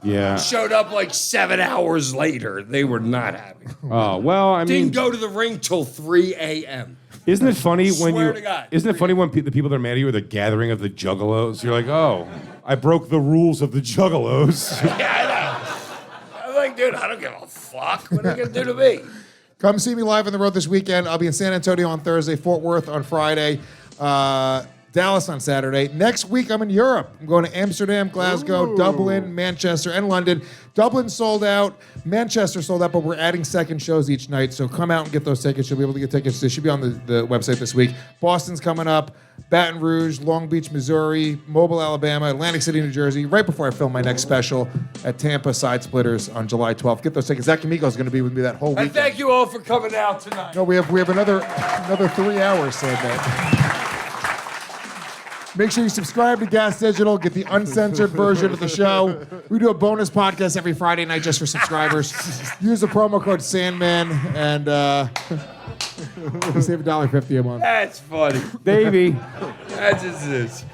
Yeah. Showed up like 7 hours later. They were not happy. Oh, well, I mean... Didn't go to the ring till 3 a.m. Isn't it funny when Swear to God. Isn't it funny when the people that are mad at you are the gathering of the juggalos? You're like, oh, I broke the rules of the juggalos. Yeah, I know. I'm like, dude, I don't give a fuck. What are they gonna do to me? Come see me live on the road this weekend. I'll be in San Antonio on Thursday, Fort Worth on Friday, Dallas on Saturday. Next week, I'm in Europe. I'm going to Amsterdam, Glasgow, Dublin, Manchester, and London. Dublin sold out. Manchester sold out, but we're adding second shows each night. So come out and get those tickets. You'll be able to get tickets. They should be on the website this week. Boston's coming up. Baton Rouge, Long Beach, Missouri, Mobile, Alabama, Atlantic City, New Jersey, right before I film my next special at Tampa Side Splitters on July 12th. Get those tickets. Zac Amico is going to be with me that whole And weekend. thank you all for coming out tonight. No, we have another 3 hours, Sandman. Make sure you subscribe to Gas Digital. Get the uncensored version of the show. We do a bonus podcast every Friday night just for subscribers. Use the promo code Sandman and you save $1.50 a month. That's funny. Baby. That's just this.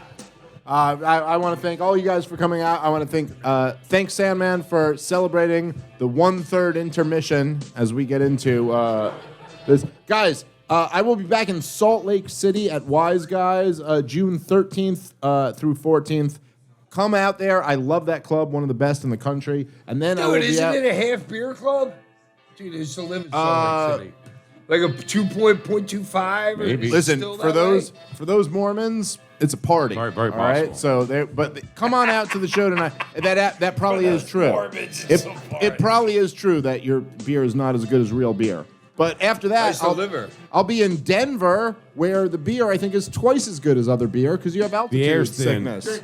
I want to thank all you guys for coming out. I want to thank Sandman for celebrating the 1/3 intermission as we get into this. Guys, I will be back in Salt Lake City at Wise Guys June 13th through 14th. Come out there. I love that club, one of the best in the country. And then I will Dude, be isn't out. it a half beer club? Dude, I used to live in Salt Lake City. Like a 2.25? Maybe. Listen, for those Mormons, it's a party. Very, very all right? possible. So come on out to the show tonight. That probably is true. Mormons, it's a party. It probably is true that your beer is not as good as real beer. But after that, I'll be in Denver, where the beer I think is twice as good as other beer because you have altitude air's thin. sickness.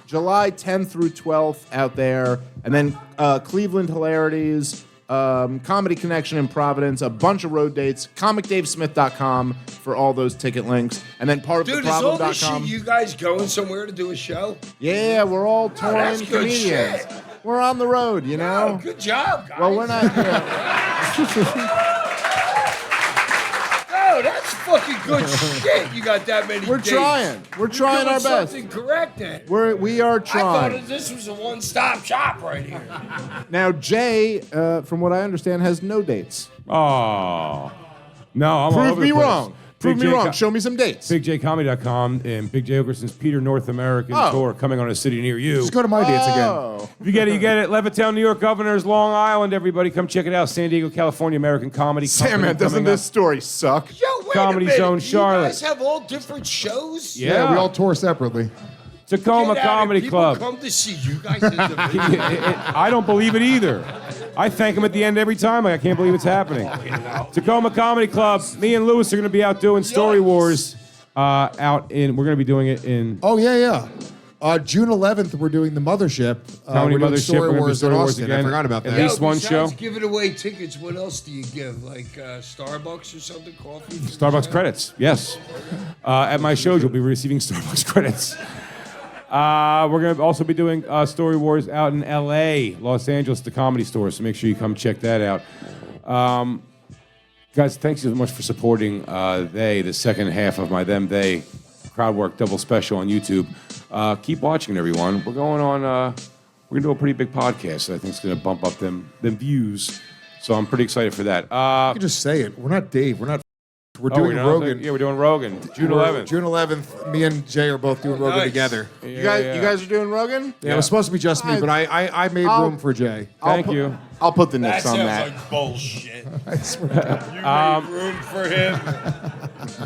July 10th through 12th out there, and then Cleveland Hilarities, Comedy Connection in Providence, a bunch of road dates. ComicDaveSmith.com for all those ticket links, and then Dude, is all this shit partoftheproblem.com. you guys going somewhere to do a show? Yeah, we're all touring that's good comedians. shit. We're on the road, you know. Oh, good job, guys. Well, we're not. Oh, that's fucking good shit. You got that many We're dates. trying. We're trying You're our doing best. something correct then. We are I trying. thought this was a one-stop shop right here. Now, Jay, from what I understand, has no dates. Oh. No, I'm all Prove over me the place. wrong. Prove me wrong. Show me some dates. BigJComedy.com and Big Jay Oakerson's Peter North American tour coming on a city near you. Just go to my dates again. Oh. If you get it, you get it. Levittown, New York, Governors, Long Island, everybody. Come check it out. San Diego, California, American Comedy. Sandman, doesn't coming this story suck? Yo, wait Comedy a minute. Zone, Charlotte. You guys have all different shows? Yeah. We all tour separately. Tacoma Get out of Comedy here. Club. People come to see you guys individually. I don't believe it either. I thank him at the end every time. Like, I can't believe it's happening. Tacoma Comedy Club. Me and Lewis are going to be out doing Story Wars. We're going to be doing it in. Oh, yeah. June 11th, we're doing the Mothership. Comedy We're doing Mothership. Story We're gonna do Wars in Story Wars Austin. again. I forgot about At that. least one show. Besides giving away tickets, what else do you give? Like Starbucks or something? Coffee? Starbucks credits, yes. At my shows, you'll be receiving Starbucks credits. We're going to also be doing Story Wars out in L.A., Los Angeles, the Comedy Store, so make sure you come check that out. Guys, thanks so much for supporting the second half of my Them They crowd work double special on YouTube. Keep watching, everyone. We're going on, we're going to do a pretty big podcast that I think is going to bump up them views, so I'm pretty excited for that. You can just say it. We're not Dave. We're doing Rogan. Yeah, we're doing Rogan. June 11th. June 11th, me and Jay are both doing Rogan together. You guys are doing Rogan? Yeah, it was supposed to be just me, but I made room for Jay. Thank you. I'll put the Knicks on sounds that. like bullshit. I swear to God. You made room for him.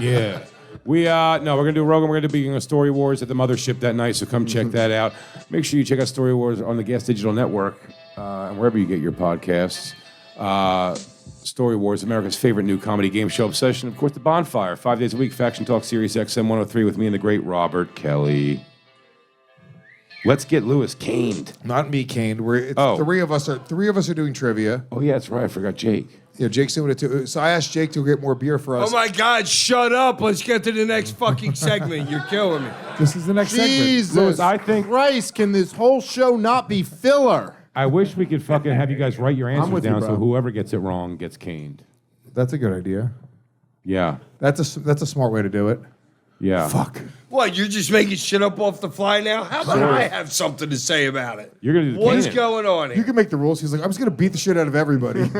Yeah. We're gonna do Rogan. We're gonna be doing a Story Wars at the Mothership that night, so come check that out. Make sure you check out Story Wars on the Gas Digital Network and wherever you get your podcasts. Story Wars, America's favorite new comedy game show obsession. Of course, The Bonfire, 5 days a week, Faction Talk, Sirius XM 103 with me and the great Robert Kelly. Let's get Lewis caned. Not me, caned. Three of us are doing trivia. Oh yeah, that's right. I forgot Jake. Yeah, Jake's doing it too. So I asked Jake to get more beer for us. Oh my God, shut up. Let's get to the next fucking segment. You're killing me. This is the next Jesus segment. Lewis, I think Christ, can this whole show not be filler? I wish we could fucking have you guys write your answers with you, down bro. so whoever gets it wrong gets caned. That's a good idea. Yeah. That's a smart way to do it. Yeah. Fuck. What, you're just making shit up off the fly now? How about I have something to say about it? You're gonna do the What's caning. going on You here? can make the rules. He's like, I'm just gonna beat the shit out of everybody.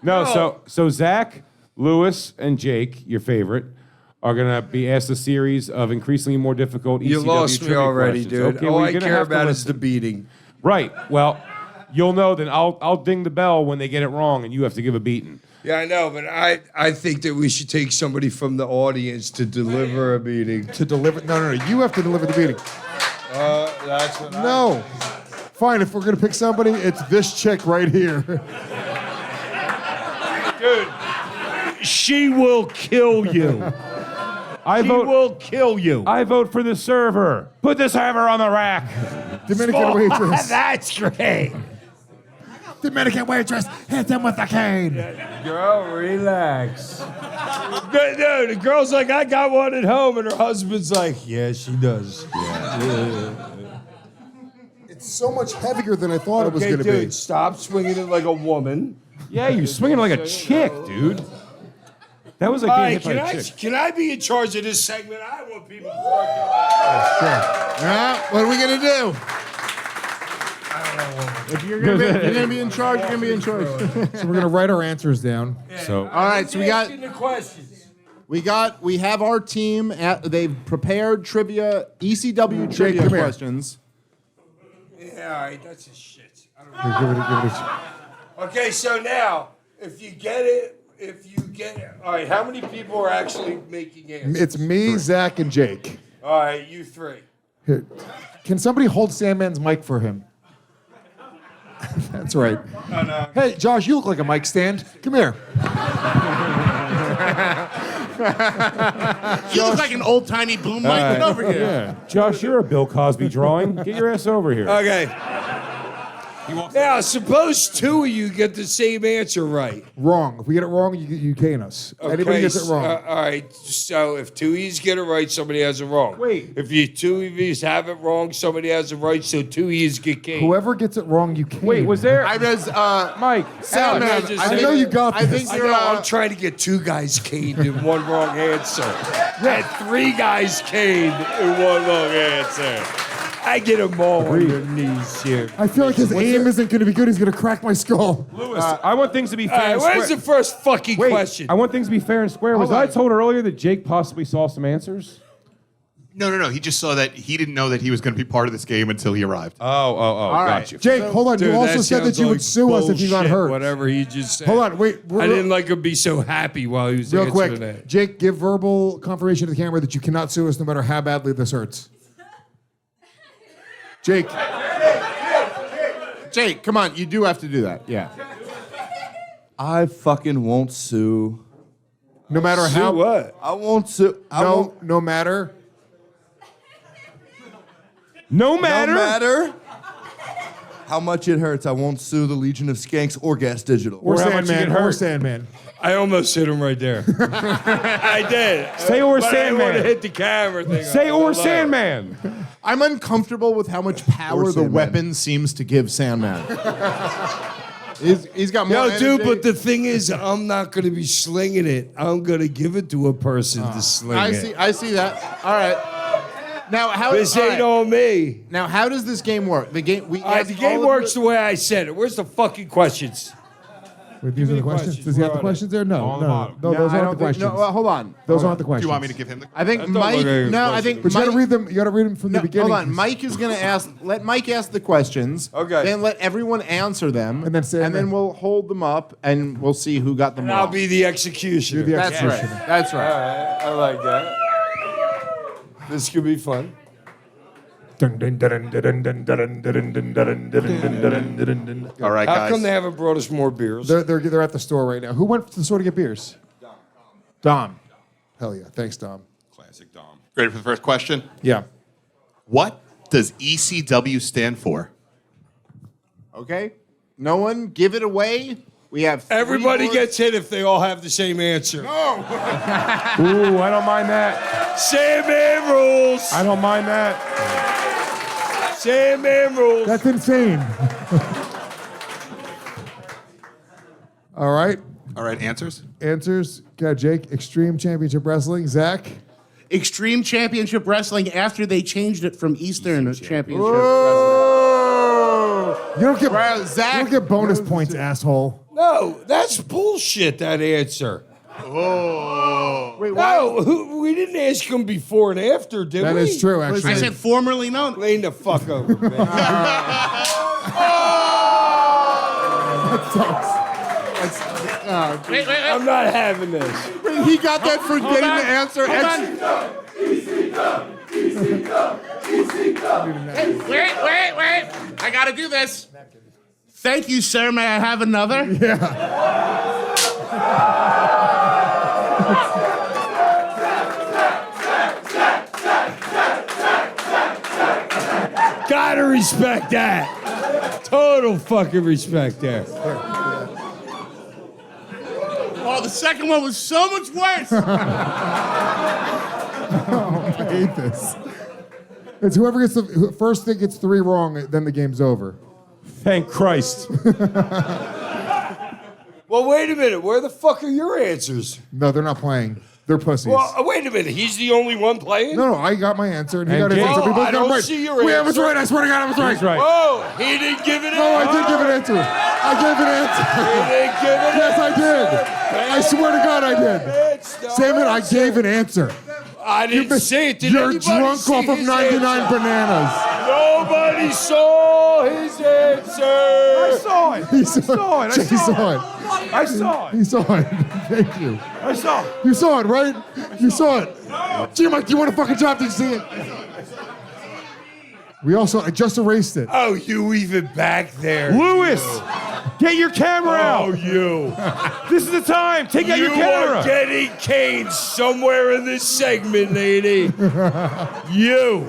No, so Zach, Lewis and Jake, your favorite, are going to be asked a series of increasingly more difficult ECW You lost me trivia already, questions. dude. Okay, All well, I you're gonna care have to about is the listen. beating. Right. Well, you'll know that I'll ding the bell when they get it wrong, and you have to give a beating. Yeah, I know, but I think that we should take somebody from the audience to deliver a beating. To deliver? No. You have to deliver the beating. That's what No. Fine, if we're going to pick somebody, it's this chick right here. Dude, she will kill you. I will kill you. I vote for the server. Put the server on the rack. Dominican waitress. That's great. Dominican waitress, hit them with a cane. Girl, relax. No, the girl's like, I got one at home, and her husband's like, yeah, she does. It's so much heavier than I thought it was going to dude, be. stop swinging it like a woman. Yeah, you're swinging like a chick, dude. That was like All getting right, hit by a chick. can I be in charge of this segment? I want people to What are we gonna do? If you're gonna be in charge, you're gonna be in charge. So we're going to write our answers down. So All right, so we got the questions. we have our team. They've prepared trivia, ECW trivia come here. questions. Yeah, all right, that's a shit. I don't Give it a Okay, so now, if you get it, all right, how many people are actually making answers? It's me, Zach, and Jake. All right, you three. Here. Can somebody hold Sandman's mic for him? That's right. Oh, no. Hey, Josh, you look like a mic stand. Come here. You look like an old-timey boom mic. Get over here. Yeah. Josh, you're a Bill Cosby drawing. Get your ass over here. Okay. Now, suppose two of you get the same answer right. Wrong. If we get it wrong, you cane us. Anybody Okay, gets it wrong. all right, so if two of you get it right, somebody has it wrong. Wait. If you two of you have it wrong, somebody has it right, so two of you get caned. Whoever gets it wrong, you cane. Wait, was there I was Mike? Sandman. Alex, I I know you got I this. think I you're. know, I'm trying to get two guys caned in one wrong answer. And three guys caned in one wrong answer. I get them all on their knees here. I feel like his aim isn't going to be good. He's going to crack my skull. Lewis, I want things to be fair All right, and where's square. the first fucking Wait, question? I want things to be fair and square. Was I told earlier that Jake possibly saw some answers? No. He just saw that he didn't know that he was going to be part of this game until he arrived. Oh, right. got you. Jake, hold on. Dude, you also that said that sounds you would like sue us if you got bullshit, hurt. Whatever he just said. Hold on. Wait. I didn't like him be so happy while he was Real answering quick. that. Jake, give verbal confirmation to the camera that you cannot sue us no matter how badly this hurts. Jake. Jake, come on, you do have to do that. Yeah. I fucking won't sue. No matter how. what? I won't sue. No matter. No matter. No matter how much it hurts, I won't sue the Legion of Skanks or Gas Digital. Or how much you Sandman. get hurt. Or Sandman. I almost hit him right there. I did. Say or but I didn't want to Sandman. hit the camera thing. Say I or was like, Sandman. I'm uncomfortable with how much power the Sandman. weapon seems to give Sandman. He's got more Yo, dude, energy. but the thing is, I'm not going to be slinging it. I'm going to give it to a person to sling it. I see that. All right. Now how This all ain't right. on me. Now how does this game work? The game All right, the game works the way I said it. Where's the fucking questions? Wait, these are the questions. Does he have the questions there? No. No, those aren't the questions. No, hold on. Those aren't the questions. Do you want me to give him the? I think don't Mike. look like a No, I question. think But you Mike. got to read them. You got to read them from the beginning. Hold on. Mike is going to ask. Let Mike ask the questions. Okay. Then let everyone answer them. And then say And then them. we'll hold them up and we'll see who got them And I'll wrong. be the executioner. You're the That's right. executioner. That's right. All right, I like that. This could be fun. All All right, How guys. come they haven't brought us more beers? They're at the store right now. Who went to the store to get beers? Dom. Hell yeah. Thanks, Dom. Classic Dom. Ready for the first question? Yeah. What does ECW stand for? Okay. No one give it away. We have three Everybody words. gets hit if they all have the same answer. Ooh, I don't mind that. Sandman rules. I don't mind that. Sandman rules. That's insane. All right. All right, answers? Answers. Got Jake. Extreme Championship Wrestling. Zach. Extreme Championship Wrestling after they changed it from Eastern Championship Wrestling. You don't get, Bro, Zach- you don't get bonus points, asshole. No, that's bullshit, that answer. Oh. Wait, No, we didn't ask him before and after, did we? That is true, actually. I said formerly known. Lean the fuck over, man. That sucks. Wait. I'm not having this. Wait, he got that for getting the answer. Hold on. Wait. I gotta do this. Thank you, sir. May I have another? Gotta respect that. Total fucking respect there. Oh, the second one was so much worse. I hate this. It's whoever gets the first thing gets 3 wrong, then the game's over. Thank Christ. Well, wait a minute. Where the fuck are your answers? No, they're not playing. They're pussies. Well, wait a minute. He's the only one playing? No, I got my answer and he And got his Jake- answer. We both I got him don't right. see your Wait, I was answer. right. I swear to God, I was right. That's right. Oh, he didn't give it an No, I did give an answer. I gave an answer. He didn't give it Yes, I did. I swear to God, I did. Salmon, I gave an answer. I didn't say it. Did You're anybody drunk see off of his 99 answer? bananas. Nobody saw his answer. I saw it. He saw it. Jay saw it. I saw it. He saw it. Thank you. I saw it. You saw it, right? You saw it. Gee, Mike, do you want a fucking job? Did you see it? We also, I just erased it. Oh, you even back there. Lewis, get your camera out. Oh, you. This is the time. Take out your You camera. are getting caned somewhere in this segment, lady. You.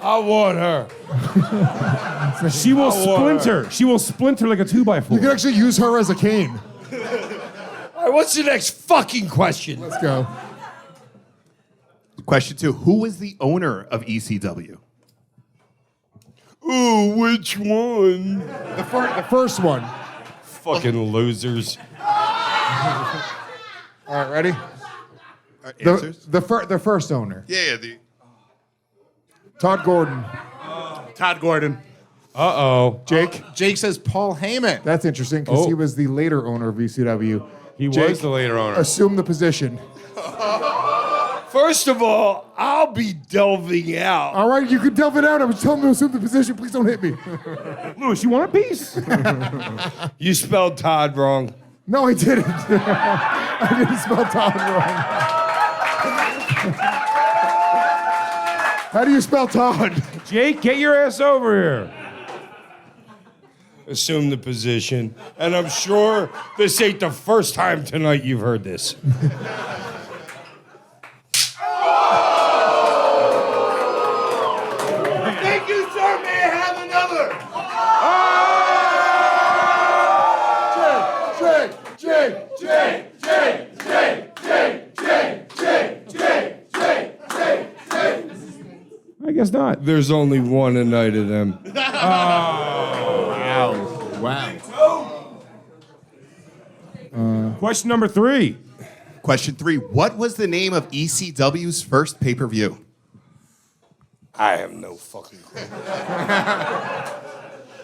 I want her. She will splinter. She will splinter like a 2x4. You can actually use her as a cane. All right, what's the next fucking question? Let's go. Question 2. Who was the owner of ECW? Ooh, which one? The first one. Fucking losers. All right, ready? Answers? The first owner. Yeah. Todd Gordon. Todd Gordon. Uh-oh. Jake. Jake says Paul Heyman. That's interesting because Oh. he was the later owner of ECW. He Jake, was the later owner. Assume the position. First of all, I'll be delving out. All right, you can delve it out. I was telling him to assume the position. Please don't hit me. Lewis, you want a piece? You spelled Todd wrong. No, I didn't. I didn't spell Todd wrong. How do you spell Todd? Jake, get your ass over here. Assume the position. And I'm sure this ain't the first time tonight you've heard this. Thank you, sir. May I have another? I guess not. There's only one a night of them. Question number 3. Question 3. What was the name of ECW's first pay-per-view? I have no fucking clue.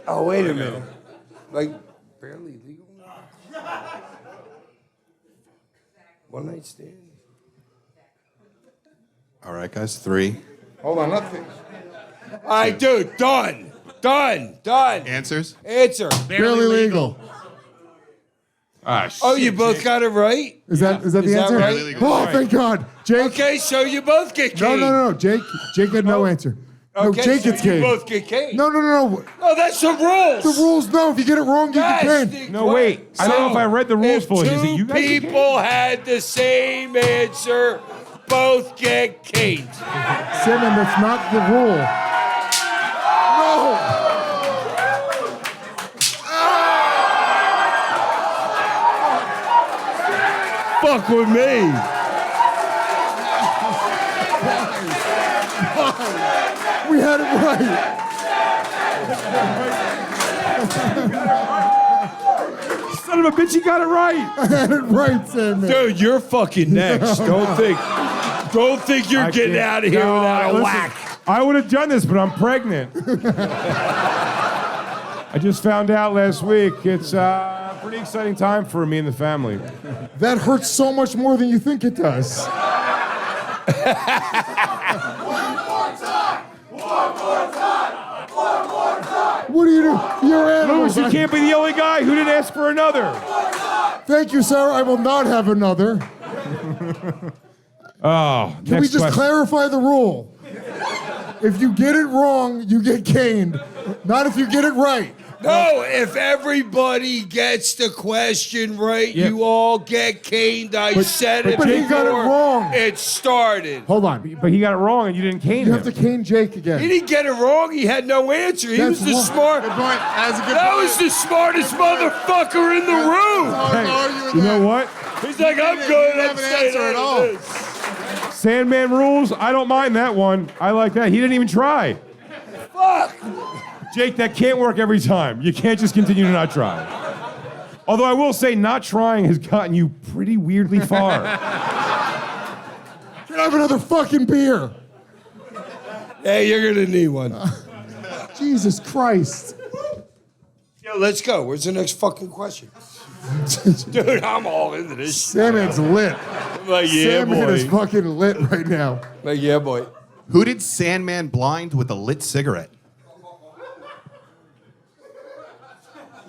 Oh, wait a minute. Like, barely legal? One night stand? All right, guys. 3. Hold on, nothing. All right, dude, done. Answers? Answer. Barely legal. Oh, you both got it right? Is that the that answer? right? Barely legal. Oh, thank God. Jake. Okay, so you both get caned. No. Jake had no answer. No, Okay, Jake so gets you caned. both get caned. No. Oh, that's the rules. The rules, no. If you get it wrong, you get That's caned. the No, wait. I don't know if I read the rules if fully. Is it two you guys get people had the same answer, both get caned. Simon, that's not the rule. No. Fuck with me. We had it right. Son of a bitch, you got it right. I had it right, Sandman. Dude, you're fucking next. Don't think you're getting can't- out of here No, without a listen, whack. I would have done this, but I'm pregnant. I just found out last week. It's Pretty exciting time for me and the family. That hurts so much more than you think it does. What do you do? You're animals. Louis, you can't be the only guy who didn't ask for another. Thank you, sir. I will not have another. Oh, Can we just question. clarify the rule? If you get it wrong, you get caned. Not if you get it right. No, if everybody gets the question right, you all get caned. I said it but he got it before wrong. it started. Hold on. But he got it wrong and you didn't cane You him. have to cane Jake again. He didn't get it wrong. He had no answer. He That's was the wrong. smart. Good point. That's a good That point. was the smartest motherfucker in the room. You know what? He's like, I'm good. I'm have an staying answer out at of all. this. Sandman rules. I don't mind that one. I like that. He didn't even try. Fuck. Jake, that can't work every time. You can't just continue to not try. Although I will say, not trying has gotten you pretty weirdly far. Can I have another fucking beer? Hey, you're gonna need one. Jesus Christ. Yo, let's go. Where's the next fucking question? Dude, I'm all into this. Sandman's lit. I'm like, yeah, Sandman boy. is fucking lit right now. Like, yeah, boy. Who did Sandman blind with a lit cigarette?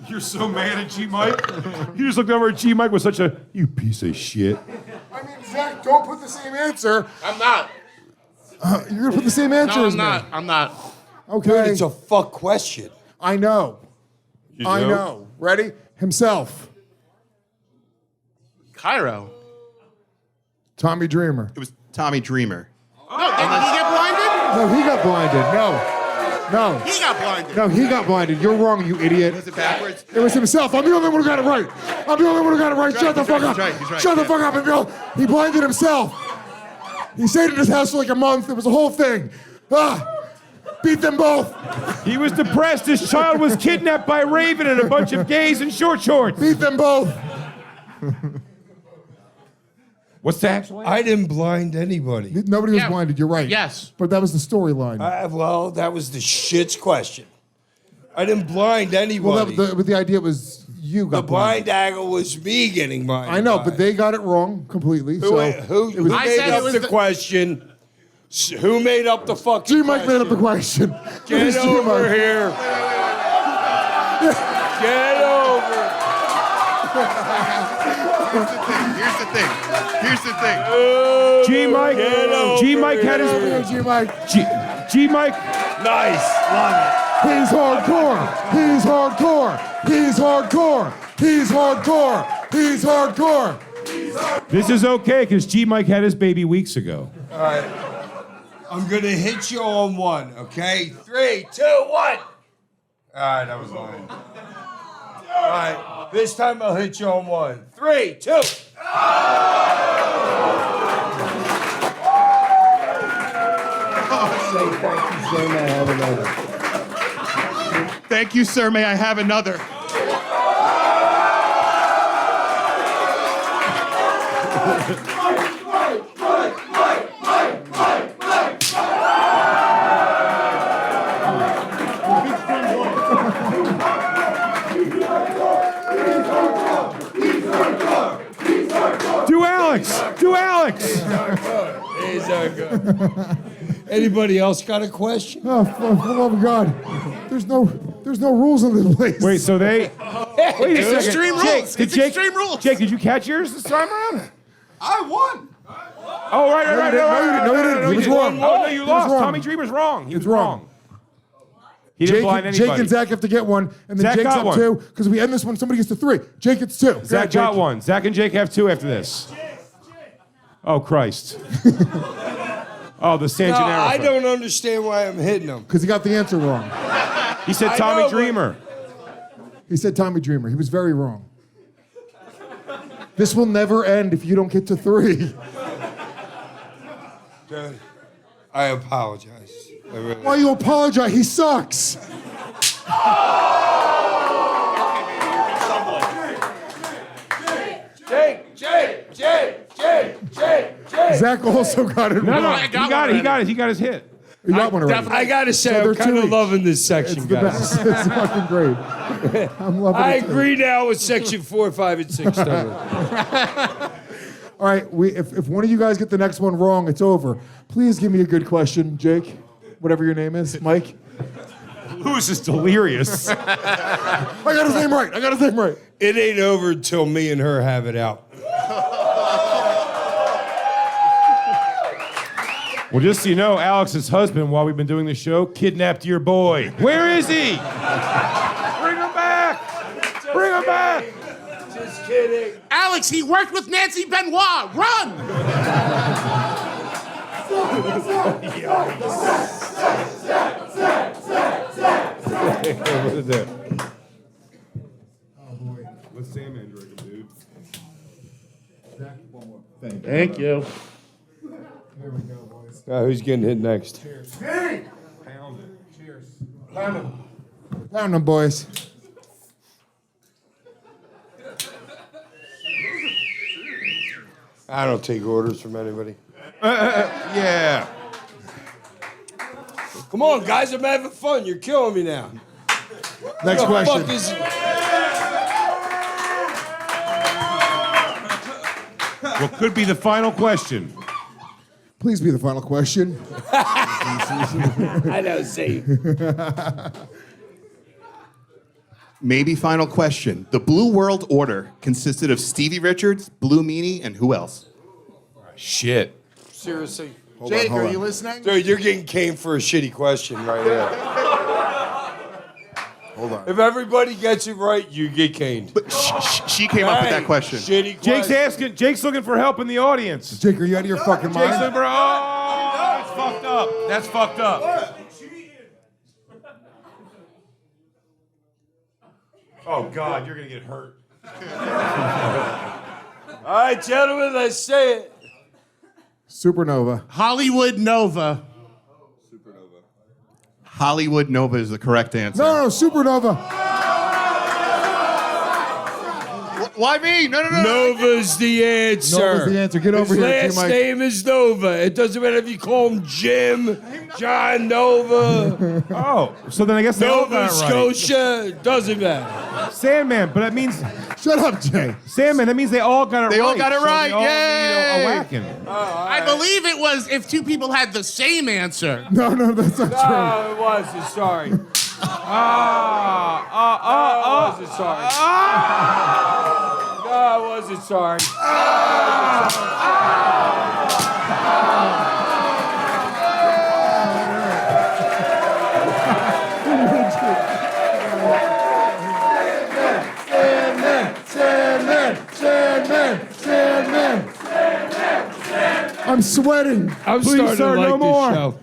You're so mad at G Mike. You just looked over at G Mike with such a you piece of shit. I mean, Zach, don't put the same answer. I'm not. You're gonna put the same answer No, as I'm me. not. I'm not. Okay. Dude, it's a fuck question. I know. I know? know. Ready? Himself. Cairo. Tommy Dreamer. It was Tommy Dreamer. No, did he get blinded? No, he got blinded. No. He got blinded. No, he got blinded. You're wrong, you idiot. Was it backwards? It was himself. I'm the only one who got it right. I'm the only one who got it right. Shut the fuck up. He's right. Shut the fuck up. He blinded himself. He stayed in his house for like a month. It was a whole thing. Beat them both. He was depressed. His child was kidnapped by Raven and a bunch of gays in short shorts. Beat them both. What's the actual answer? I didn't blind anybody. Nobody was Yeah. blinded. You're right. Yes. But that was the storyline. Well, that was the shits question. I didn't blind Well, anybody. but the idea was you the got blinded. blind angle was me getting blinded. I know, by. but they got it wrong completely. Who, So who it was I made said it up was the the- question? Who made up the fucking G Mike made up the question. Get Where's G-Mike? over here. Get over. Here's the thing. G Mike. G Mike had his. G-Mike. G Mike. Nice. Love it. He's hardcore. He's hardcore. He's hardcore. He's hardcore. He's hardcore. This is okay because G Mike had his baby weeks ago. All right. I'm going to hit you on one, okay? 3, 2, 1. All right, that was mine. All right. This time I'll hit you on one. 3, 2. Thank you, sir. May I have another? Do Alex. Do Alex. He's good. Anybody else got a question? Oh, for the love of God. There's no rules in this place. Wait, so they. Wait a second. Extreme Jake, rules. did It's Jake, extreme rules. Jake, did you catch yours this time around? I won. Oh, right. No, you didn't. He was wrong. Oh, no, you He was lost. wrong. Tommy Dreamer's wrong. He was wrong. wrong. He didn't blind anybody. Jake and Zach have to get one, and then Zach Jake's got up one. 2, because we end this one, somebody gets to 3. Jake gets 2. Zach got one. Zach and Jake have 2 after this. Oh, Christ. Oh, the San No, Gennaro. I don't understand why I'm hitting him. Because he got the answer wrong. He said I Tommy know, but- Dreamer. He said Tommy Dreamer. He was very wrong. This will never end if you don't get to 3. Dude, I apologize. I really Why you apologize? He sucks. Jake. Zach also got it No, wrong. no, he got it. He got his hit. You got one already. I gotta say, So I'm they're kind 2 of each. loving this section, It's the guys. best. It's fucking great. I'm loving I it. too. agree now with section 4, 5, and 6. All All right, if one of you guys get the next one wrong, it's over. Please give me a good question, Jake. Whatever your name is, Mike. Who's this delirious? I got his name right. It ain't over until me and her have it out. Well, just so you know, Alex's husband, while we've been doing the show, kidnapped your boy. Where is he? Bring him back! Bring him back! Just kidding. Alex, he worked with Nancy Benoit. Run! What is that? What's Sandman drinking, dude? Thank you. Here we go, boys. Who's getting hit next? Pound them, boys. I don't take orders from anybody. Yeah. Come on, guys, I'm having fun. You're killing me now. Next What the question. fuck is... What could be the final question? Please be the final question. I know, see. Maybe final question. The Blue World Order consisted of Stevie Richards, Blue Meanie, and who else? Shit. Seriously. Jake, are you listening? Dude, you're getting caned for a shitty question right here. Hold on. If everybody gets it right, you get caned. But she came up with that question. Shitty Jake's question. asking. Jake's looking for help in the audience. Jake, are you out of your fucking Jake's mind? looking for. Oh, that's fucked up. That's fucked up. Oh God, you're gonna get hurt. All right, gentlemen, let's say it. Supernova. Hollywood Nova. Hollywood Nova is the correct answer. No, Supernova. Why me? No. Nova's the answer. Nova's the answer. Get over His here, last T. Mike. name is Nova. It doesn't matter if you call him Jim, John Nova, Oh, so then I guess they all Nova got it right. Scotia. Doesn't matter. Sandman, but that means Shut up, Jay. Sandman. That means they all got it right. They all got it So right, they all yay! need a whacking. I believe it was if two people had the same answer. No, that's not true. No, it wasn't. Sorry. No, it wasn't. Sorry. No, I wasn't. Sorry. Sandman. I'm sweating. I'm Please, starting sir, to like no this more. show.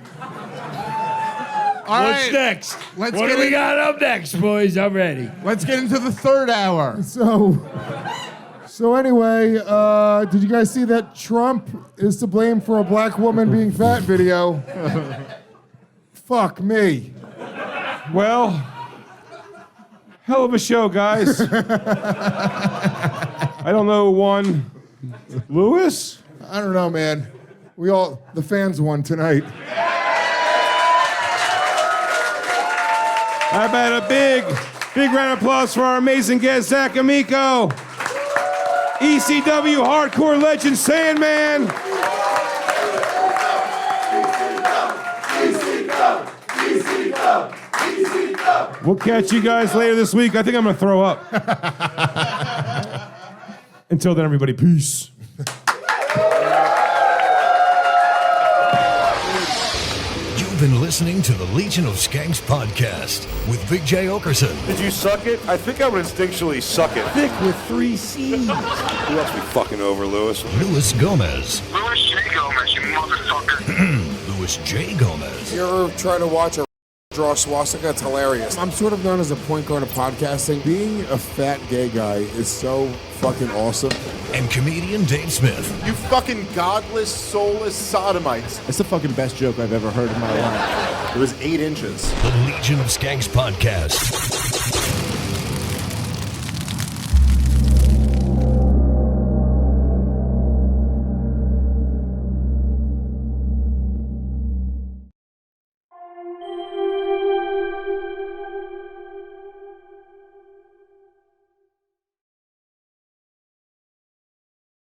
All What's right, next? let's What get do we in- got up next, boys? I'm ready. let's get into the third hour. So anyway, did you guys see that Trump is to blame for a black woman being fat video? Fuck me. Well, hell of a show, guys. I don't know who won. Lewis? I don't know, man. The fans won tonight. How about a big round of applause for our amazing guest, Zac Amico. ECW hardcore legend, Sandman. We'll catch you guys later this week. I think I'm going to throw up. Until then, everybody, peace. You've been listening to the Legion of Skanks podcast with Big Jay Oakerson. Did you suck it? I think I would instinctually suck it. Thick with 3 C's. Who else we fucking over, Lewis? Louis Gomez. Louis J. Gomez, you motherfucker. Louis J. Gomez. You ever try to watch a draw swastika? It's hilarious. I'm sort of known as a point guard of podcasting. Being a fat gay guy is so fucking awesome. And comedian Dave Smith. You fucking godless, soulless sodomites. That's the fucking best joke I've ever heard in my life. It was 8 inches. The Legion of Skanks podcast.